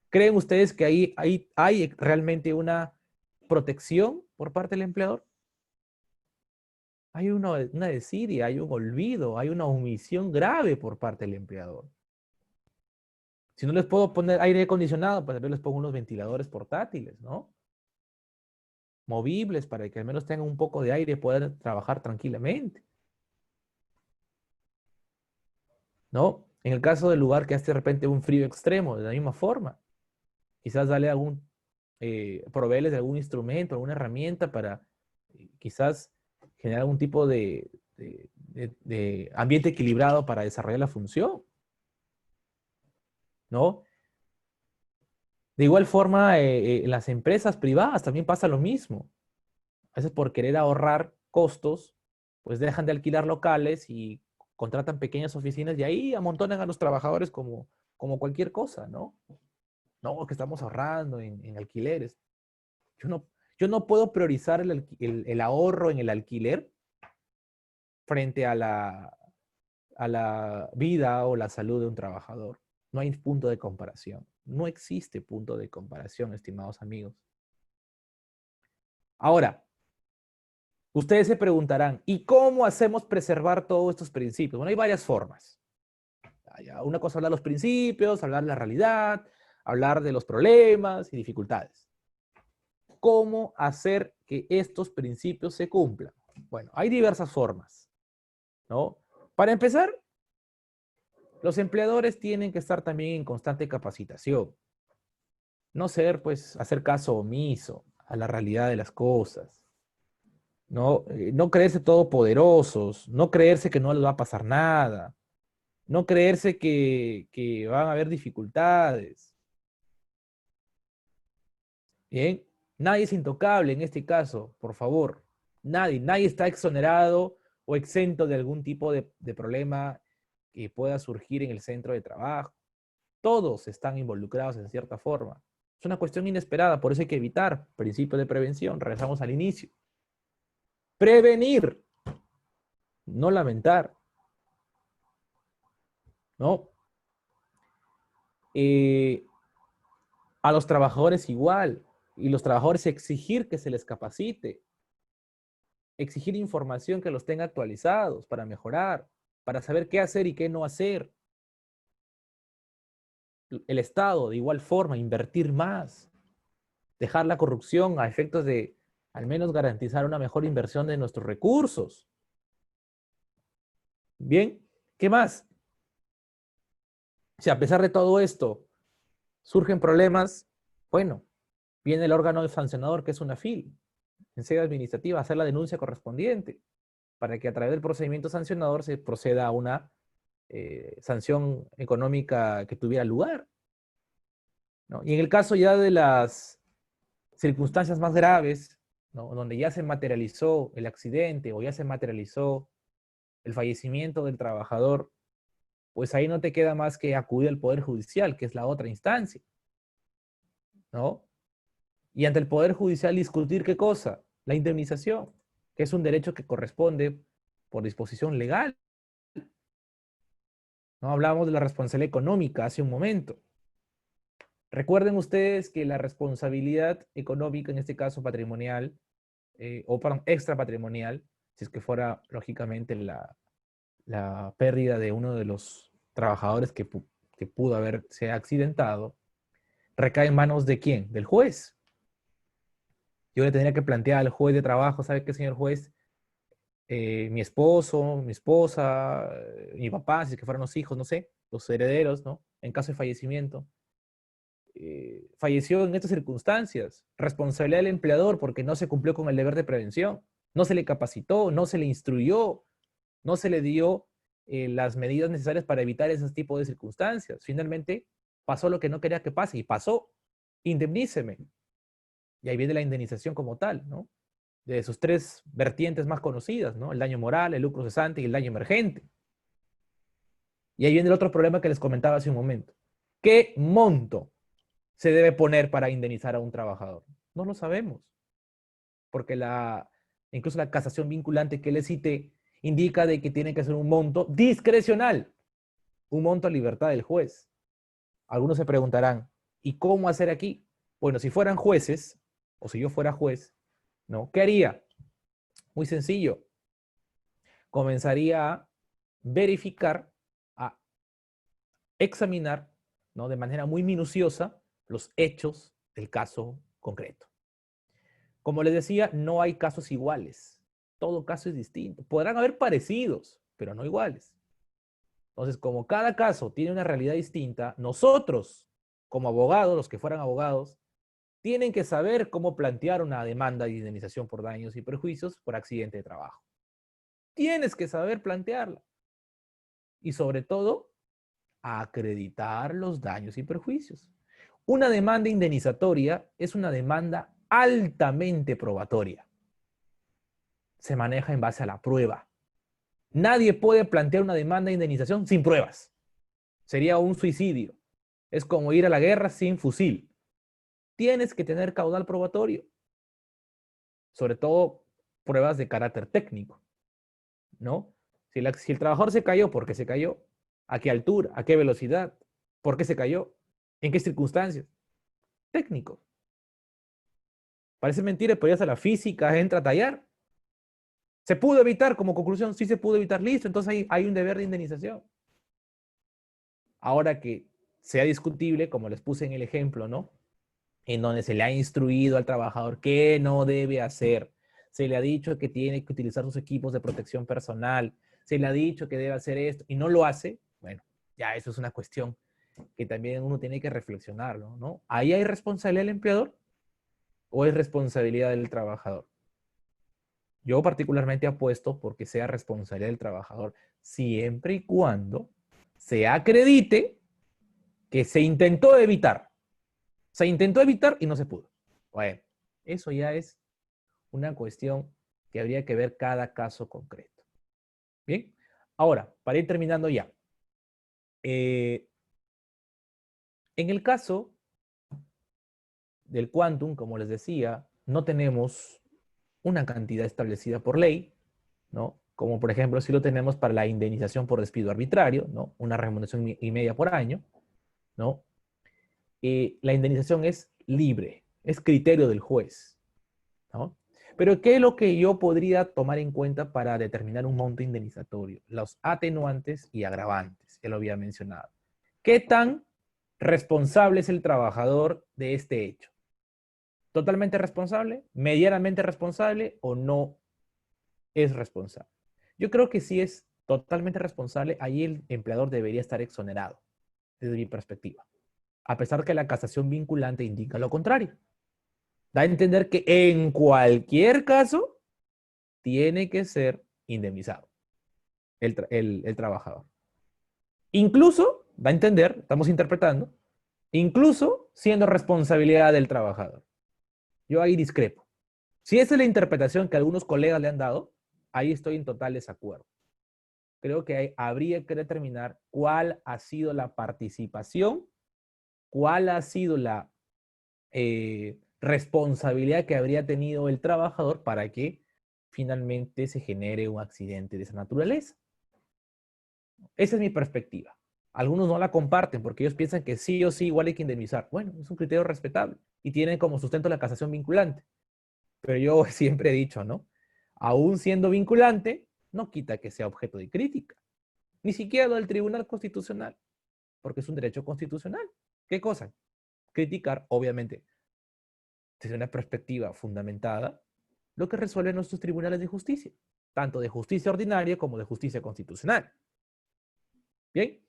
¿Creen ustedes que ahí hay realmente una protección por parte del empleador? Hay una desidia, hay un olvido, hay una omisión grave por parte del empleador. Si no les puedo poner aire acondicionado, pues yo les pongo unos ventiladores portátiles, ¿no? Movibles para que al menos tengan un poco de aire y puedan trabajar tranquilamente, ¿no? En el caso del lugar que hace de repente un frío extremo, de la misma forma, quizás darle proveerles de algún instrumento, alguna herramienta para quizás generar algún tipo de ambiente equilibrado para desarrollar la función, ¿no? De igual forma, en las empresas privadas también pasa lo mismo. A veces por querer ahorrar costos, pues dejan de alquilar locales y contratan pequeñas oficinas y ahí amontonan a los trabajadores como cualquier cosa, ¿no? No, que estamos ahorrando en alquileres. Yo no, yo no puedo priorizar el ahorro en el alquiler frente a la vida o la salud de un trabajador. No hay punto de comparación. No existe punto de comparación, estimados amigos. Ahora, ustedes se preguntarán, ¿y cómo hacemos preservar todos estos principios? Bueno, hay varias formas. Una cosa es hablar de los principios, hablar de la realidad, hablar de los problemas y dificultades. ¿Cómo hacer que estos principios se cumplan? Bueno, hay diversas formas, ¿no? Para empezar, los empleadores tienen que estar también en constante capacitación. No ser, pues, hacer caso omiso a la realidad de las cosas. No, no creerse todopoderosos, no creerse que no les va a pasar nada, no creerse que van a haber dificultades. Bien, nadie es intocable en este caso, por favor. Nadie está exonerado o exento de algún tipo de problema que pueda surgir en el centro de trabajo. Todos están involucrados en cierta forma. Es una cuestión inesperada, por eso hay que evitar. Principio de prevención, regresamos al inicio. Prevenir, no lamentar, ¿no? Eh, a los trabajadores igual, y los trabajadores exigir que se les capacite, exigir información que los tenga actualizados para mejorar, para saber qué hacer y qué no hacer. El Estado, de igual forma, invertir más, dejar la corrupción a efectos de al menos garantizar una mejor inversión de nuestros recursos. Bien, ¿qué más? Si a pesar de todo esto surgen problemas, bueno, viene el órgano sancionador que es una FIL, en sede administrativa, a hacer la denuncia correspondiente para que a través del procedimiento sancionador se proceda a una sanción económica que tuviera lugar, ¿no? Y en el caso ya de las circunstancias más graves, ¿no?, donde ya se materializó el accidente o ya se materializó el fallecimiento del trabajador, pues ahí no te queda más que acudir al Poder Judicial, que es la otra instancia, ¿no? y ante el Poder Judicial discutir qué cosa, la indemnización, que es un derecho que corresponde por disposición legal. No hablábamos de la responsabilidad económica hace un momento. Recuerden ustedes que la responsabilidad económica, en este caso patrimonial, o perdón, extra patrimonial, si es que fuera lógicamente la pérdida de uno de los trabajadores que pudo haberse accidentado, recae en manos de quién? Del juez. Yo le tendría que plantear al juez de trabajo, ¿sabe qué, señor juez? Mi esposo, mi esposa, mi papá, si es que fueran los hijos, no sé, los herederos, ¿no? En caso de fallecimiento. Falleció en estas circunstancias. Responsabilidad del empleador porque no se cumplió con el deber de prevención. No se le capacitó, no se le instruyó, no se le dio las medidas necesarias para evitar ese tipo de circunstancias. Finalmente, pasó lo que no quería que pase y pasó. Indemníceme. Y ahí viene la indemnización como tal, ¿no? De sus tres vertientes más conocidas, ¿no? El daño moral, el lucro cesante y el daño emergente. Y ahí viene el otro problema que les comentaba hace un momento. ¿Qué monto se debe poner para indemnizar a un trabajador? No lo sabemos, porque incluso la casación vinculante que le cité indica de que tiene que ser un monto discrecional, un monto a libertad del juez. Algunos se preguntarán, ¿y cómo hacer aquí? Bueno, si fueran jueces, o si yo fuera juez, ¿no? ¿Qué haría? Muy sencillo. Comenzaría a verificar, a examinar, ¿no? De manera muy minuciosa los hechos del caso concreto. Como les decía, no hay casos iguales. Todo caso es distinto. Podrán haber parecidos, pero no iguales. Entonces, como cada caso tiene una realidad distinta, nosotros, como abogados, los que fueran abogados, tienen que saber cómo plantear una demanda de indemnización por daños y perjuicios por accidente de trabajo. Tienes que saber plantearla. Y sobre todo, acreditar los daños y perjuicios. Una demanda indemnizatoria es una demanda altamente probatoria. Se maneja en base a la prueba. Nadie puede plantear una demanda de indemnización sin pruebas. Sería un suicidio. Es como ir a la guerra sin fusil. Tienes que tener caudal probatorio. Sobre todo pruebas de carácter técnico, ¿no? Si el trabajador se cayó, ¿por qué se cayó? ¿A qué altura? ¿A qué velocidad? ¿Por qué se cayó? ¿En qué circunstancias? Técnico. Parece mentira, pero ya a la física entra a tallar. ¿Se pudo evitar como conclusión? Sí se pudo evitar, listo. Entonces hay un deber de indemnización. Ahora que sea discutible, como les puse en el ejemplo, ¿no? En donde se le ha instruido al trabajador qué no debe hacer. Se le ha dicho que tiene que utilizar sus equipos de protección personal. Se le ha dicho que debe hacer esto y no lo hace. Bueno, ya eso es una cuestión que también uno tiene que reflexionarlo, ¿no? ¿Ahí hay responsabilidad del empleador o es responsabilidad del trabajador? Yo particularmente apuesto porque sea responsabilidad del trabajador, siempre y cuando se acredite que se intentó evitar. Se intentó evitar y no se pudo. Bueno, eso ya es una cuestión que habría que ver cada caso concreto. Bien, ahora, para ir terminando ya. En el caso del quantum, como les decía, no tenemos una cantidad establecida por ley, ¿no? Como por ejemplo si lo tenemos para la indemnización por despido arbitrario, ¿no? Una remuneración y media por año, ¿no? La indemnización es libre, es criterio del juez, ¿no? Pero ¿qué es lo que yo podría tomar en cuenta para determinar un monto indemnizatorio? Los atenuantes y agravantes, ya lo había mencionado. ¿Qué tan responsable es el trabajador de este hecho? ¿Totalmente responsable? ¿Medianamente responsable o no es responsable? Yo creo que si es totalmente responsable, ahí el empleador debería estar exonerado, desde mi perspectiva. A pesar que la casación vinculante indica lo contrario. Da a entender que en cualquier caso tiene que ser indemnizado el trabajador. Incluso, da a entender, estamos interpretando, incluso siendo responsabilidad del trabajador. Yo ahí discrepo. Si esa es la interpretación que algunos colegas le han dado, ahí estoy en total desacuerdo. Creo que habría que determinar cuál ha sido la participación, cuál ha sido responsabilidad que habría tenido el trabajador para que finalmente se genere un accidente de esa naturaleza. Esa es mi perspectiva. Algunos no la comparten porque ellos piensan que sí o sí igual hay que indemnizar. Bueno, es un criterio respetable y tienen como sustento la casación vinculante. Pero yo siempre he dicho, ¿no? Aún siendo vinculante, no quita que sea objeto de crítica. Ni siquiera lo del Tribunal Constitucional, porque es un derecho constitucional. ¿Qué cosa? Criticar, obviamente, desde una perspectiva fundamentada, lo que resuelven nuestros tribunales de justicia, tanto de justicia ordinaria como de justicia constitucional. Bien,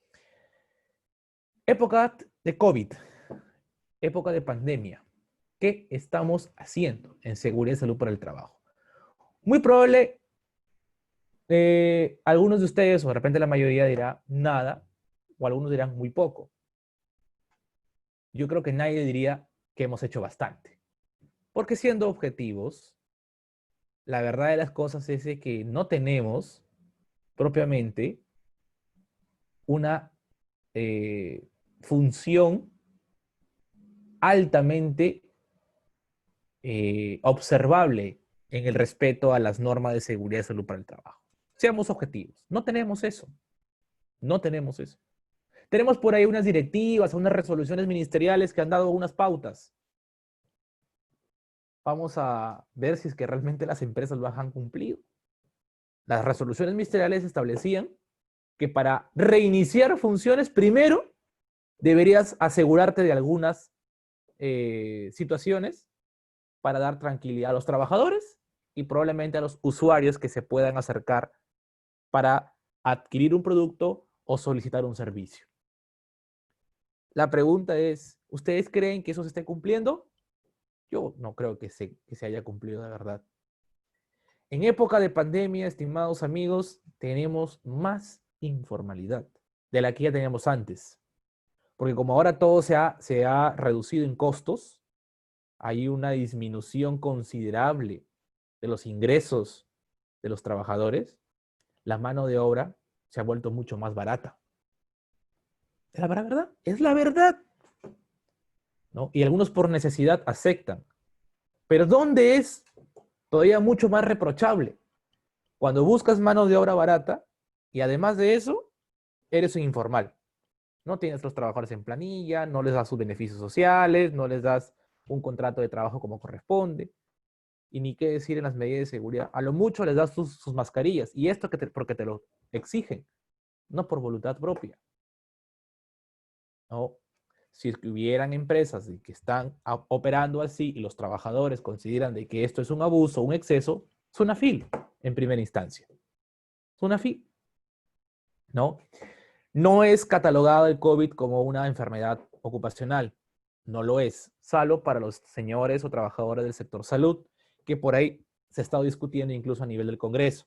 época de COVID, época de pandemia. ¿Qué estamos haciendo en seguridad y salud para el trabajo? Muy probable, algunos de ustedes, o de repente la mayoría dirá nada, o algunos dirán muy poco. Yo creo que nadie diría que hemos hecho bastante. Porque siendo objetivos, la verdad de las cosas es que no tenemos propiamente una función altamente observable en el respeto a las normas de seguridad y salud para el trabajo. Seamos objetivos. No tenemos eso. No tenemos eso. Tenemos por ahí unas directivas, unas resoluciones ministeriales que han dado unas pautas. Vamos a ver si es que realmente las empresas lo han cumplido. Las resoluciones ministeriales establecían que para reiniciar funciones, primero deberías asegurarte de algunas situaciones para dar tranquilidad a los trabajadores y probablemente a los usuarios que se puedan acercar para adquirir un producto o solicitar un servicio. La pregunta es, ¿ustedes creen que eso se esté cumpliendo? Yo no creo que se haya cumplido de verdad. En época de pandemia, estimados amigos, tenemos más informalidad de la que ya teníamos antes. Porque como ahora todo se ha reducido en costos, hay una disminución considerable de los ingresos de los trabajadores, la mano de obra se ha vuelto mucho más barata. ¿Es la verdad? Es la verdad. ¿No? Y algunos por necesidad aceptan. Pero ¿dónde es todavía mucho más reprochable? Cuando buscas mano de obra barata y además de eso, eres un informal. No tienes los trabajadores en planilla, no les das sus beneficios sociales, no les das un contrato de trabajo como corresponde. Y ni qué decir en las medidas de seguridad. A lo mucho les das sus mascarillas. Y esto porque te lo exigen, no por voluntad propia. ¿No? Si es que hubieran empresas que están operando así y los trabajadores consideran de que esto es un abuso, un exceso, es una FIL en primera instancia. Es una FIL. ¿No? No es catalogado el COVID como una enfermedad ocupacional. No lo es, salvo para los señores o trabajadores del sector salud, que por ahí se ha estado discutiendo incluso a nivel del Congreso,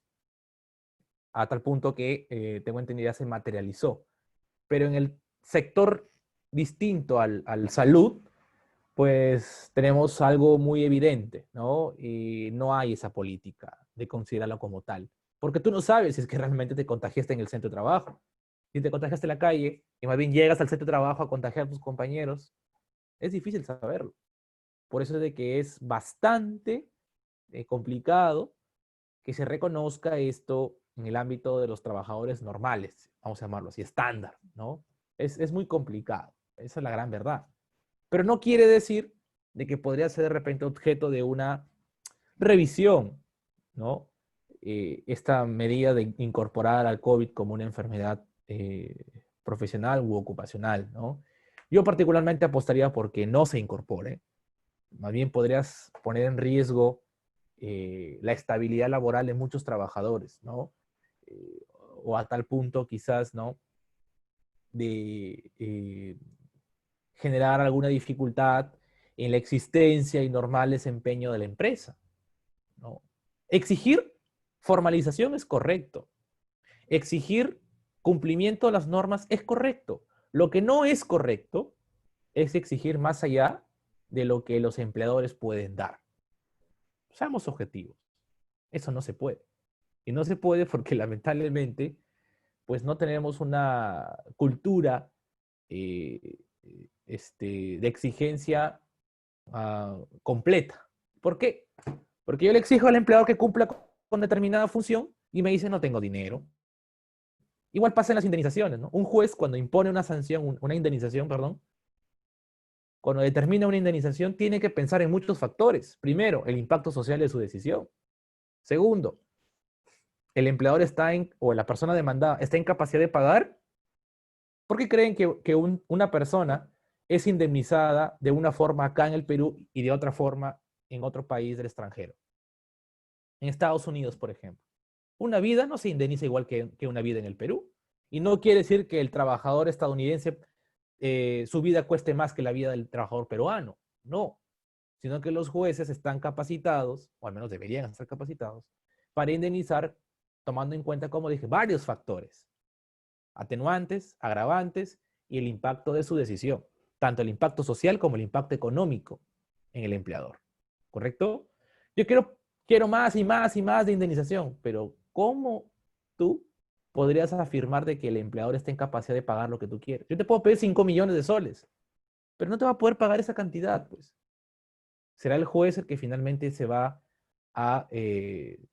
a tal punto que, tengo entendido, ya se materializó. Pero en el sector distinto al salud, pues tenemos algo muy evidente, ¿no? Y no hay esa política de considerarlo como tal. Porque tú no sabes si es que realmente te contagiaste en el centro de trabajo. Si te contagiaste en la calle y más bien llegas al centro de trabajo a contagiar a tus compañeros, es difícil saberlo. Por eso es de que es bastante complicado que se reconozca esto en el ámbito de los trabajadores normales, vamos a llamarlo así, estándar, ¿no? Es muy complicado, esa es la gran verdad. Pero no quiere decir de que podría ser de repente objeto de una revisión, ¿no? Esta medida de incorporar al COVID como una enfermedad profesional u ocupacional, ¿no? Yo particularmente apostaría porque no se incorpore. Más bien podrías poner en riesgo la estabilidad laboral de muchos trabajadores, ¿no? Eh, o a tal punto quizás, ¿no? De generar alguna dificultad en la existencia y normal desempeño de la empresa, ¿no? Exigir formalización es correcto. Exigir cumplimiento de las normas es correcto. Lo que no es correcto es exigir más allá de lo que los empleadores pueden dar. Seamos objetivos. Eso no se puede. Y no se puede porque lamentablemente pues no tenemos una cultura de exigencia completa. ¿Por qué? Porque yo le exijo al empleador que cumpla con determinada función y me dice no tengo dinero. Igual pasa en las indemnizaciones, ¿no? Un juez cuando impone una sanción, una indemnización, perdón, cuando determina una indemnización tiene que pensar en muchos factores. Primero, el impacto social de su decisión. Segundo, el empleador está o la persona demandada está en capacidad de pagar. ¿Por qué creen que una persona es indemnizada de una forma acá en el Perú y de otra forma en otro país del extranjero? En Estados Unidos, por ejemplo. Una vida no se indemniza igual que una vida en el Perú. Y no quiere decir que el trabajador estadounidense, su vida cueste más que la vida del trabajador peruano. No, sino que los jueces están capacitados, o al menos deberían estar capacitados, para indemnizar tomando en cuenta, como dije, varios factores. Atenuantes, agravantes y el impacto de su decisión. Tanto el impacto social como el impacto económico en el empleador. ¿Correcto? Yo quiero más y más y más de indemnización, pero ¿cómo tú podrías afirmar de que el empleador está en capacidad de pagar lo que tú quieres? Yo te puedo pedir 5 millones de soles, pero no te va a poder pagar esa cantidad, pues. Será el juez el que finalmente se va a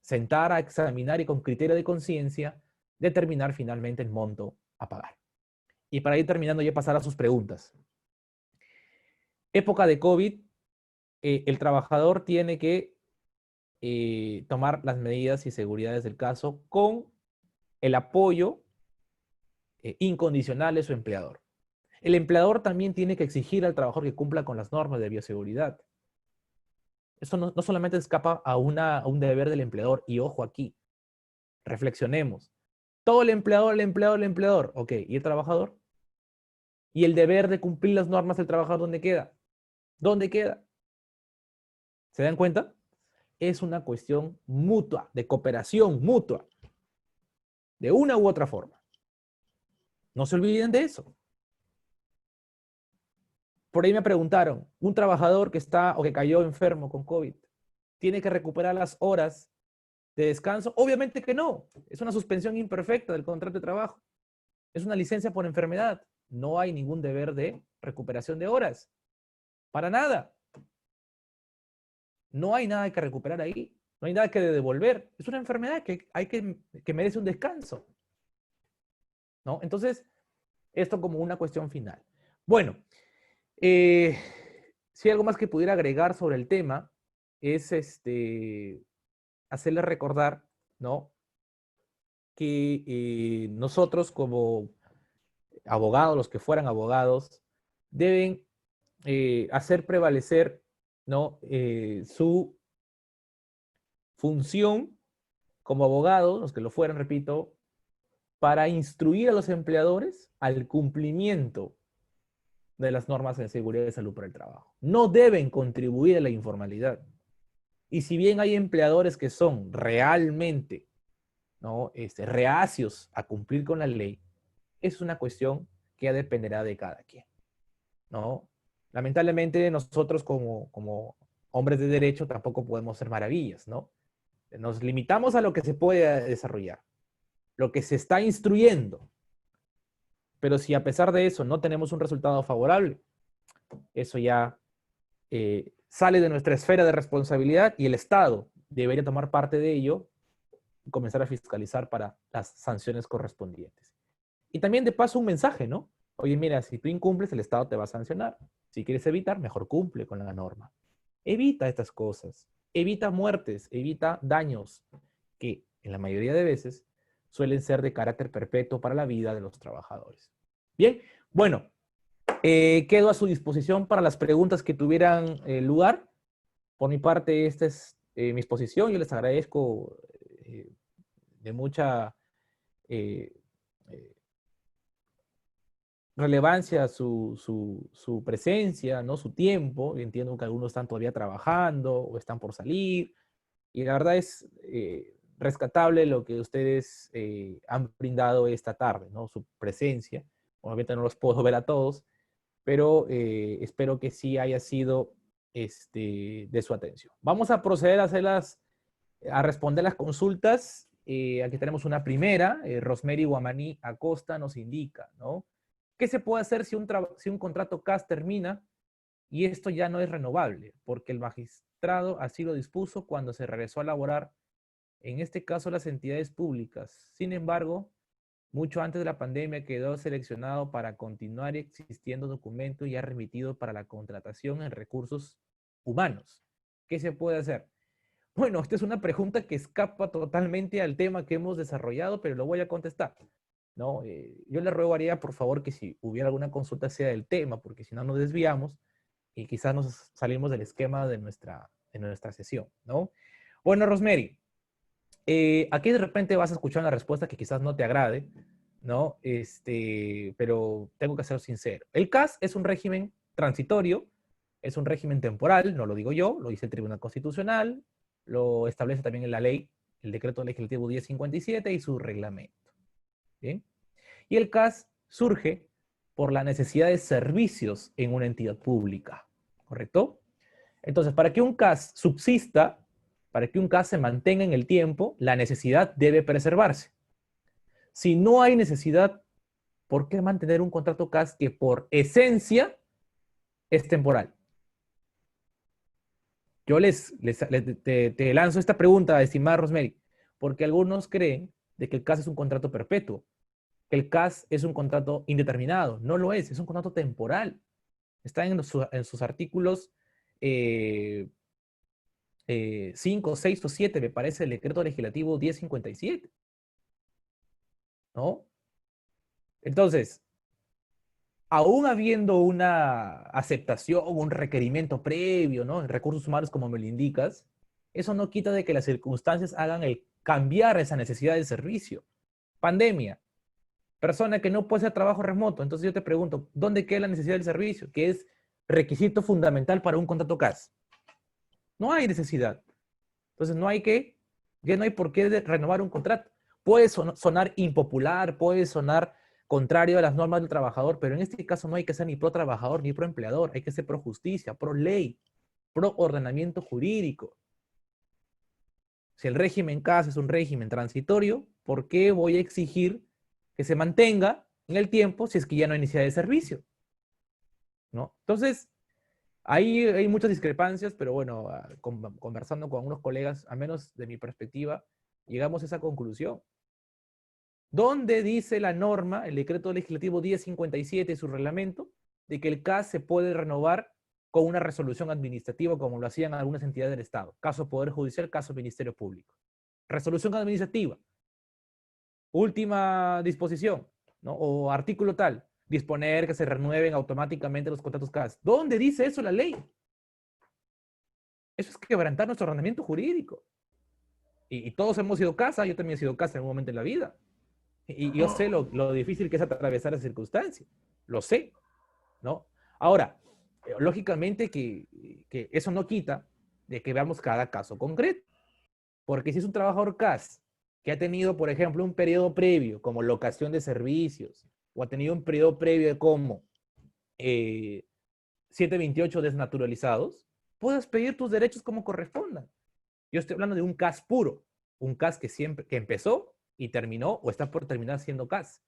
sentar a examinar y con criterio de conciencia determinar finalmente el monto a pagar. Y para ir terminando ya pasar a sus preguntas. Época de COVID, el trabajador tiene que tomar las medidas y seguridades del caso con el apoyo incondicional de su empleador. El empleador también tiene que exigir al trabajador que cumpla con las normas de bioseguridad. Eso no solamente escapa a un deber del empleador. Y ojo aquí, reflexionemos. Todo el empleador. Ok, ¿y el trabajador? ¿Y el deber de cumplir las normas del trabajador dónde queda? ¿Dónde queda? ¿Se dan cuenta? Es una cuestión mutua, de cooperación mutua, de una u otra forma. No se olviden de eso. Por ahí me preguntaron, un trabajador que está o que cayó enfermo con COVID, ¿tiene que recuperar las horas de descanso? Obviamente que no. Es una suspensión imperfecta del contrato de trabajo. Es una licencia por enfermedad. No hay ningún deber de recuperación de horas. Para nada. No hay nada que recuperar ahí. No hay nada que devolver. Es una enfermedad que merece un descanso. ¿No? Entonces, esto como una cuestión final. Bueno, si hay algo más que pudiera agregar sobre el tema, es hacerles recordar, ¿no? Que nosotros como abogados, los que fueran abogados, deben hacer prevalecer, ¿no? Su función como abogados, los que lo fueran, repito, para instruir a los empleadores al cumplimiento de las normas de seguridad y salud para el trabajo. No deben contribuir a la informalidad. Y si bien hay empleadores que son realmente, ¿no? Reacios a cumplir con la ley, es una cuestión que ya dependerá de cada quien, ¿no? Lamentablemente nosotros como hombres de derecho tampoco podemos hacer maravillas, ¿no? Nos limitamos a lo que se puede desarrollar, lo que se está instruyendo. Pero si a pesar de eso no tenemos un resultado favorable, eso ya sale de nuestra esfera de responsabilidad y el Estado debería tomar parte de ello y comenzar a fiscalizar para las sanciones correspondientes. Y también de paso un mensaje, ¿no? Oye, mira, si tú incumples, el Estado te va a sancionar. Si quieres evitar, mejor cumple con la norma. Evita estas cosas. Evita muertes, evita daños que en la mayoría de veces suelen ser de carácter perpetuo para la vida de los trabajadores. Bien, bueno, quedo a su disposición para las preguntas que tuvieran lugar. Por mi parte, esta es mi exposición. Yo les agradezco de mucha relevancia su presencia, ¿no? Su tiempo. Entiendo que algunos están todavía trabajando o están por salir. Y la verdad es rescatable lo que ustedes han brindado esta tarde, ¿no? Su presencia. Obviamente no los puedo ver a todos, pero espero que sí haya sido de su atención. Vamos a proceder a responder las consultas. Aquí tenemos una primera. Rosemary Guamaní Acosta nos indica, ¿no? ¿Qué se puede hacer si un contrato CAS termina y esto ya no es renovable, porque el magistrado así lo dispuso cuando se regresó a laborar, en este caso las entidades públicas. Sin embargo, mucho antes de la pandemia quedó seleccionado para continuar existiendo documento ya remitido para la contratación en recursos humanos. ¿Qué se puede hacer? Bueno, esta es una pregunta que escapa totalmente al tema que hemos desarrollado, pero lo voy a contestar. ¿No? Yo le rogaría, por favor, que si hubiera alguna consulta sea del tema, porque si no nos desviamos y quizás nos salimos del esquema de nuestra sesión, ¿no? Bueno, Rosemary, aquí de repente vas a escuchar una respuesta que quizás no te agrade, ¿no? Pero tengo que ser sincero. El CAS es un régimen transitorio, es un régimen temporal, no lo digo yo, lo dice el Tribunal Constitucional, lo establece también en la ley, el decreto legislativo 1057 y su reglamento. ¿Bien? Y el CAS surge por la necesidad de servicios en una entidad pública, ¿correcto? Entonces, para que un CAS subsista, para que un CAS se mantenga en el tiempo, la necesidad debe preservarse. Si no hay necesidad, ¿por qué mantener un contrato CAS que por esencia es temporal? Yo te lanzo esta pregunta, estimada Rosemary, porque algunos creen de que el CAS es un contrato perpetuo, que el CAS es un contrato indeterminado. No lo es un contrato temporal. Está en sus artículos 5, 6 o 7, me parece, el decreto legislativo 1057, ¿no? Entonces, aún habiendo una aceptación, un requerimiento previo, ¿no? En recursos humanos, como me lo indicas, eso no quita de que las circunstancias hagan el cambiar esa necesidad de servicio. Pandemia, persona que no puede hacer trabajo remoto. Entonces yo te pregunto, ¿dónde queda la necesidad del servicio? Que es requisito fundamental para un contrato CAS. No hay necesidad. Entonces ya no hay por qué renovar un contrato. Puede sonar impopular, puede sonar contrario a las normas del trabajador, pero en este caso no hay que ser ni pro trabajador ni pro empleador, hay que ser pro justicia, pro ley, pro ordenamiento jurídico. Si el régimen CAS es un régimen transitorio, ¿por qué voy a exigir que se mantenga en el tiempo si es que ya no hay necesidad de servicio? ¿No? Entonces, ahí hay muchas discrepancias, pero bueno, conversando con unos colegas, al menos de mi perspectiva, llegamos a esa conclusión. ¿Dónde dice la norma, el decreto legislativo 1057 y su reglamento, de que el CAS se puede renovar con una resolución administrativa como lo hacían algunas entidades del Estado? Caso Poder Judicial, caso Ministerio Público. Resolución administrativa. Última disposición, ¿no? O artículo tal, disponer que se renueven automáticamente los contratos CAS. ¿Dónde dice eso la ley? Eso es quebrantar nuestro ordenamiento jurídico. Y todos hemos sido casa, yo también he sido casa en un momento en la vida. Y yo sé lo difícil que es atravesar esa circunstancia. Lo sé, ¿no? Ahora, lógicamente que eso no quita de que veamos cada caso concreto. Porque si es un trabajador CAS que ha tenido, por ejemplo, un periodo previo como locación de servicios, o ha tenido un periodo previo como 728 desnaturalizados, puedes pedir tus derechos como correspondan. Yo estoy hablando de un CAS puro, un CAS que empezó y terminó o está por terminar siendo CAS.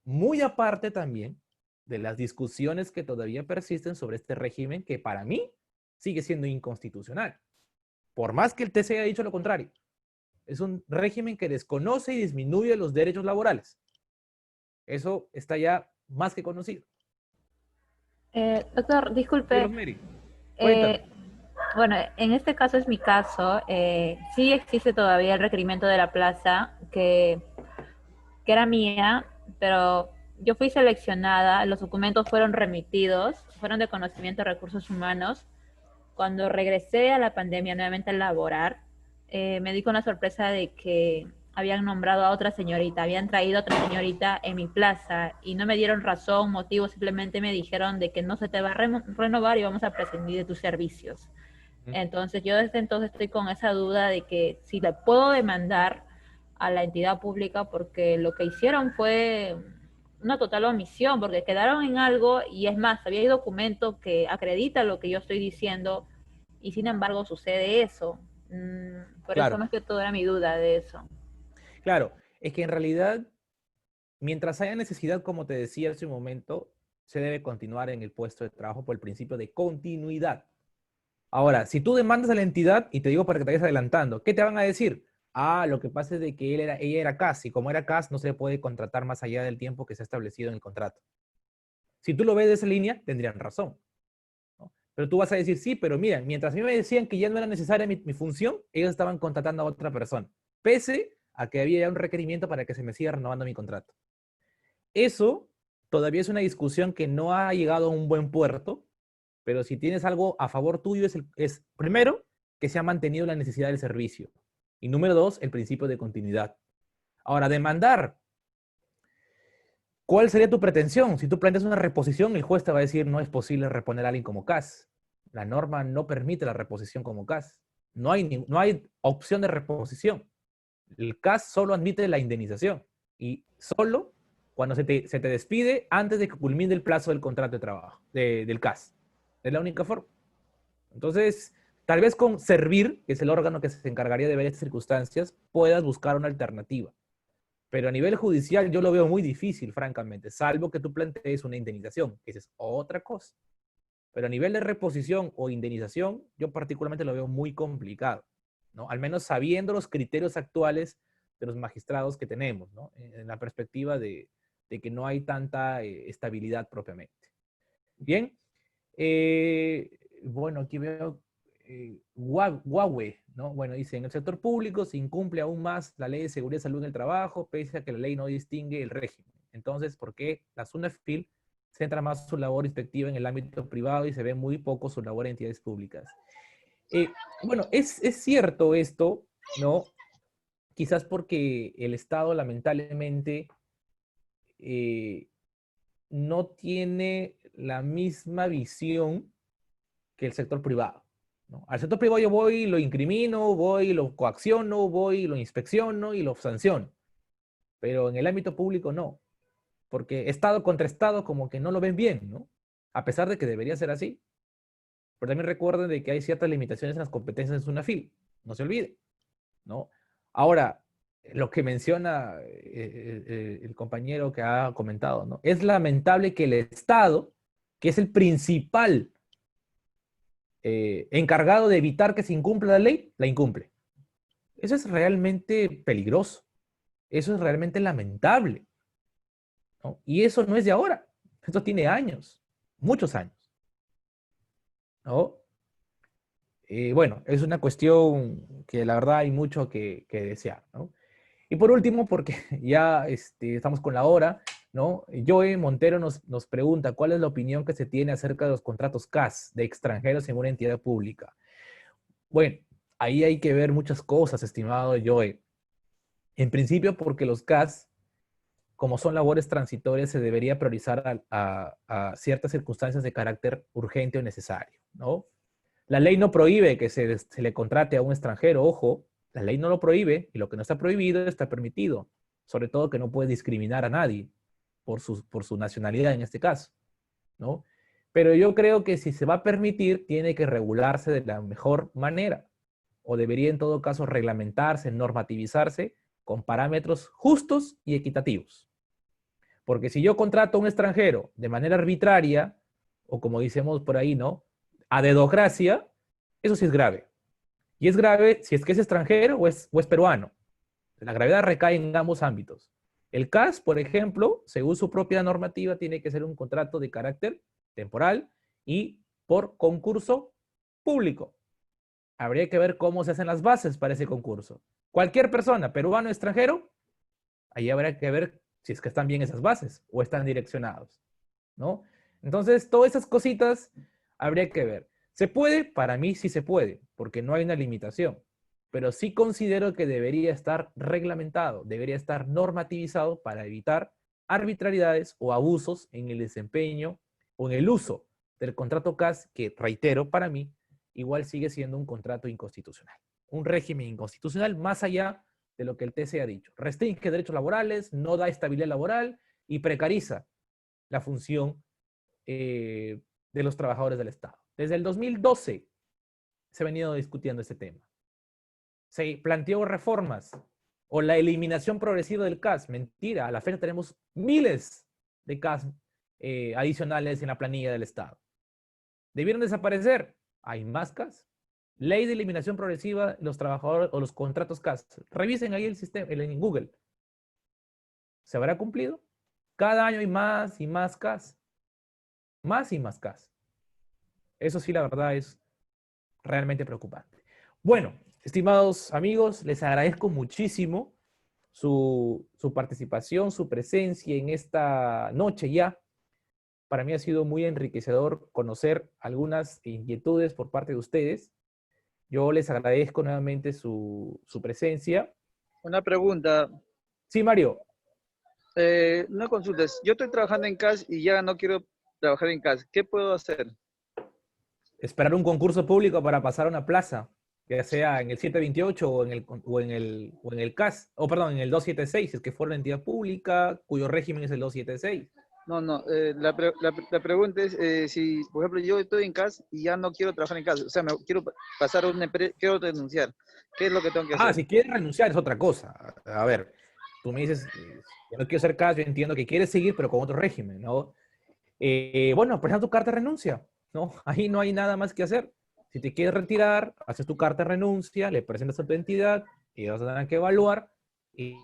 Muy aparte también de las discusiones que todavía persisten sobre este régimen que para mí sigue siendo inconstitucional. Por más que el TC haya dicho lo contrario, es un régimen que desconoce y disminuye los derechos laborales. Eso está ya más que conocido. Doctor, Sí, disculpe. Rosemary, cuéntame. eh, bueno, en este caso es mi caso. Sí existe todavía el requerimiento de la plaza que era mía, pero yo fui seleccionada, los documentos fueron remitidos, fueron de conocimiento de recursos humanos. Cuando regresé a la pandemia nuevamente a laborar, me di con la sorpresa de que habían nombrado a otra señorita, habían traído a otra señorita en mi plaza y no me dieron razón, motivo, simplemente me dijeron de que no se te va a renovar y vamos a prescindir de tus servicios. Entonces yo desde entonces estoy con esa duda de que si le puedo demandar a la entidad pública porque lo que hicieron fue una total omisión, porque quedaron en algo y es más, había documento que acredita lo que yo estoy diciendo y sin embargo sucede eso. Por eso Claro, más que todo era mi duda de eso. claro. Es que en realidad, mientras haya necesidad, como te decía hace un momento, se debe continuar en el puesto de trabajo por el principio de continuidad. Ahora, si tú demandas a la entidad, y te digo para que te vayas adelantando, ¿qué te van a decir? Ah, lo que pasa es de que ella era CAS, y como era CAS, no se le puede contratar más allá del tiempo que se ha establecido en el contrato. Si tú lo ves de esa línea, tendrían razón, ¿no? Pero tú vas a decir, sí, pero mira, mientras a mí me decían que ya no era necesaria mi función, ellos estaban contratando a otra persona, pese a que había ya un requerimiento para que se me siga renovando mi contrato. Eso todavía es una discusión que no ha llegado a un buen puerto, pero si tienes algo a favor tuyo es primero, que se ha mantenido la necesidad del servicio. Y número dos, el principio de continuidad. Ahora, demandar. ¿Cuál sería tu pretensión? Si tú planteas una reposición, el juez te va a decir no es posible reponer a alguien como CAS. La norma no permite la reposición como CAS. No hay opción de reposición. El CAS solo admite la indemnización. Y solo cuando se te despide antes de que culmine el plazo del contrato de trabajo, del CAS. Es la única forma. Entonces, tal vez con Servir, que es el órgano que se encargaría de ver estas circunstancias, puedas buscar una alternativa. Pero a nivel judicial yo lo veo muy difícil, francamente, salvo que tú plantees una indemnización, que esa es otra cosa. Pero a nivel de reposición o indemnización, yo particularmente lo veo muy complicado, ¿no? Al menos sabiendo los criterios actuales de los magistrados que tenemos, ¿no? En la perspectiva de que no hay tanta estabilidad propiamente. Bien, bueno, aquí veo Huawei, ¿no? Bueno, dice, en el sector público se incumple aún más la ley de seguridad y salud en el trabajo, pese a que la ley no distingue el régimen. Entonces, ¿por qué la SUNAFIL centra más su labor inspectiva en el ámbito privado y se ve muy poco su labor en entidades públicas? Bueno, es cierto esto, ¿no? Quizás porque el Estado lamentablemente no tiene la misma visión que el sector privado, ¿no? Al sector privado yo voy, lo incrimino, voy, lo coacciono, voy, lo inspecciono y lo sanciono. Pero en el ámbito público no, porque Estado contra Estado como que no lo ven bien, ¿no? A pesar de que debería ser así. Pero también recuerden de que hay ciertas limitaciones en las competencias de SUNAFIL, no se olvide, ¿no? Ahora, lo que menciona el compañero que ha comentado, ¿no? Es lamentable que el Estado, que es el principal encargado de evitar que se incumpla la ley, la incumple. Eso es realmente peligroso. Eso es realmente lamentable, ¿no? Y eso no es de ahora. Esto tiene años, muchos años, ¿no? Bueno, es una cuestión que la verdad hay mucho que desear, ¿no? Y por último, porque ya estamos con la hora, ¿no? Joe Montero nos pregunta cuál es la opinión que se tiene acerca de los contratos CAS de extranjeros en una entidad pública. Bueno, ahí hay que ver muchas cosas, estimado Joe. En principio, porque los CAS, como son labores transitorias, se debería priorizar a ciertas circunstancias de carácter urgente o necesario, ¿no? La ley no prohíbe que se le contrate a un extranjero, ojo, la ley no lo prohíbe y lo que no está prohibido está permitido, sobre todo que no puede discriminar a nadie por su nacionalidad en este caso, ¿no? Pero yo creo que si se va a permitir, tiene que regularse de la mejor manera, o debería en todo caso reglamentarse, normativizarse con parámetros justos y equitativos. Porque si yo contrato a un extranjero de manera arbitraria, o como decimos por ahí, ¿no? A dedocracia, eso sí es grave. Y es grave si es que es extranjero o es peruano. La gravedad recae en ambos ámbitos. El CAS, por ejemplo, según su propia normativa, tiene que ser un contrato de carácter temporal y por concurso público. Habría que ver cómo se hacen las bases para ese concurso. Cualquier persona, peruano o extranjero, ahí habrá que ver si es que están bien esas bases o están direccionados, ¿no? Entonces, todas esas cositas habría que ver. ¿Se puede? Para mí sí se puede, porque no hay una limitación. Pero sí considero que debería estar reglamentado, debería estar normativizado para evitar arbitrariedades o abusos en el desempeño o en el uso del contrato CAS, que reitero, para mí, igual sigue siendo un contrato inconstitucional. Un régimen inconstitucional más allá de lo que el TC ha dicho. Restringe derechos laborales, no da estabilidad laboral y precariza la función de los trabajadores del Estado. Desde el 2012 se ha venido discutiendo este tema. Se planteó reformas o la eliminación progresiva del CAS. Mentira, a la fecha tenemos miles de CAS adicionales en la planilla del Estado. ¿Debieron desaparecer? Hay más CAS. Ley de eliminación progresiva de los trabajadores o los contratos CAS. Revisen ahí el sistema en Google. ¿Se habrá cumplido? Cada año hay más y más CAS. Más y más CAS. Eso sí, la verdad es realmente preocupante. Bueno, estimados amigos, les agradezco muchísimo su participación, su presencia en esta noche ya. Para mí ha sido muy enriquecedor conocer algunas inquietudes por parte de ustedes. Yo les agradezco nuevamente su presencia. Una pregunta. Sí, Mario. Una consulta. Yo estoy trabajando en CAS y ya no quiero trabajar en CAS. ¿Qué puedo hacer? Esperar un concurso público para pasar a una plaza, ya sea en el 728 o en el CAS, o perdón, en el 276, si es que fuera una entidad pública cuyo régimen es el 276. No, la pregunta es si, por ejemplo, yo estoy en CAS y ya no quiero trabajar en CAS, o sea, quiero pasar a una empresa, quiero renunciar. ¿Qué es lo que tengo que hacer? Si quieres renunciar es otra cosa. A ver, tú me dices, yo no quiero hacer CAS, yo entiendo que quieres seguir, pero con otro régimen, ¿no? Bueno, presenta tu carta de renuncia, ¿no? Ahí no hay nada más que hacer. Si te quieres retirar, haces tu carta de renuncia, le presentas a tu entidad, y ellos tendrán que evaluar y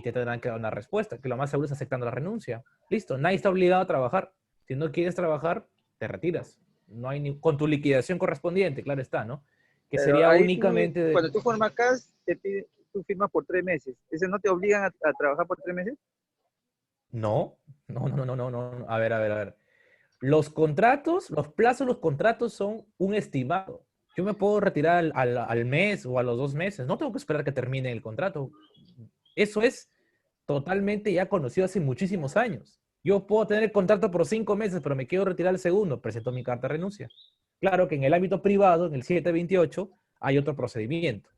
te tendrán que dar una respuesta, que lo más seguro es aceptando la renuncia. Listo, nadie está obligado a trabajar. Si no quieres trabajar, te retiras. No hay con tu liquidación correspondiente, claro está, ¿no? Que Pero sería ahí únicamente... cuando tú formas CAS, tú firmas por 3 meses. ¿Ese no te obligan a trabajar por 3 meses? No. A ver. Los contratos, los plazos de los contratos son un estimado. Yo me puedo retirar al mes o a los 2 meses. No tengo que esperar que termine el contrato. Eso es totalmente ya conocido hace muchísimos años. Yo puedo tener el contrato por 5 meses, pero me quiero retirar el segundo. Presento mi carta de renuncia. Claro que en el ámbito privado, en el 728, hay otro procedimiento.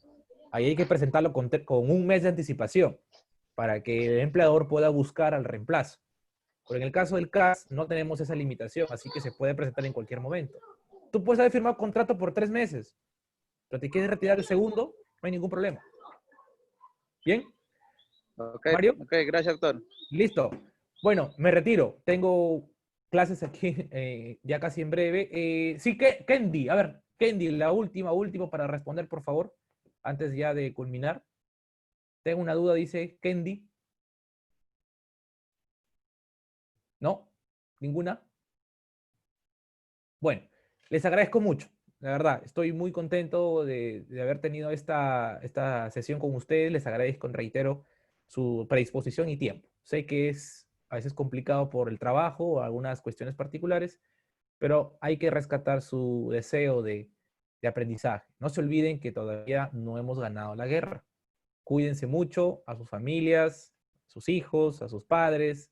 Ahí hay que presentarlo con 1 mes de anticipación para que el empleador pueda buscar al reemplazo. Pero en el caso del CAS no tenemos esa limitación, así que se puede presentar en cualquier momento. Tú puedes haber firmado contrato por 3 meses, pero te quieres retirar el segundo, no hay ningún problema. ¿Bien? Ok, Mario. ok, gracias, doctor. Listo. Bueno, me retiro. Tengo clases aquí ya casi en breve. Sí, Kendi, a ver, Kendi, la última para responder, por favor, antes ya de culminar. Tengo una duda, dice Kendi. ¿No? ¿Ninguna? Bueno, les agradezco mucho. La verdad, estoy muy contento de haber tenido esta sesión con ustedes. Les agradezco, reitero, su predisposición y tiempo. Sé que es a veces complicado por el trabajo o algunas cuestiones particulares, pero hay que rescatar su deseo de aprendizaje. No se olviden que todavía no hemos ganado la guerra. Cuídense mucho a sus familias, a sus hijos, a sus padres,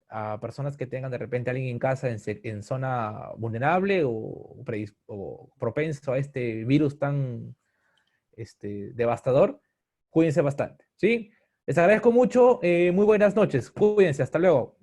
a personas que tengan de repente a alguien en casa en zona vulnerable o propenso a este virus tan devastador, cuídense bastante, ¿sí? Les agradezco mucho, muy buenas noches, cuídense, hasta luego.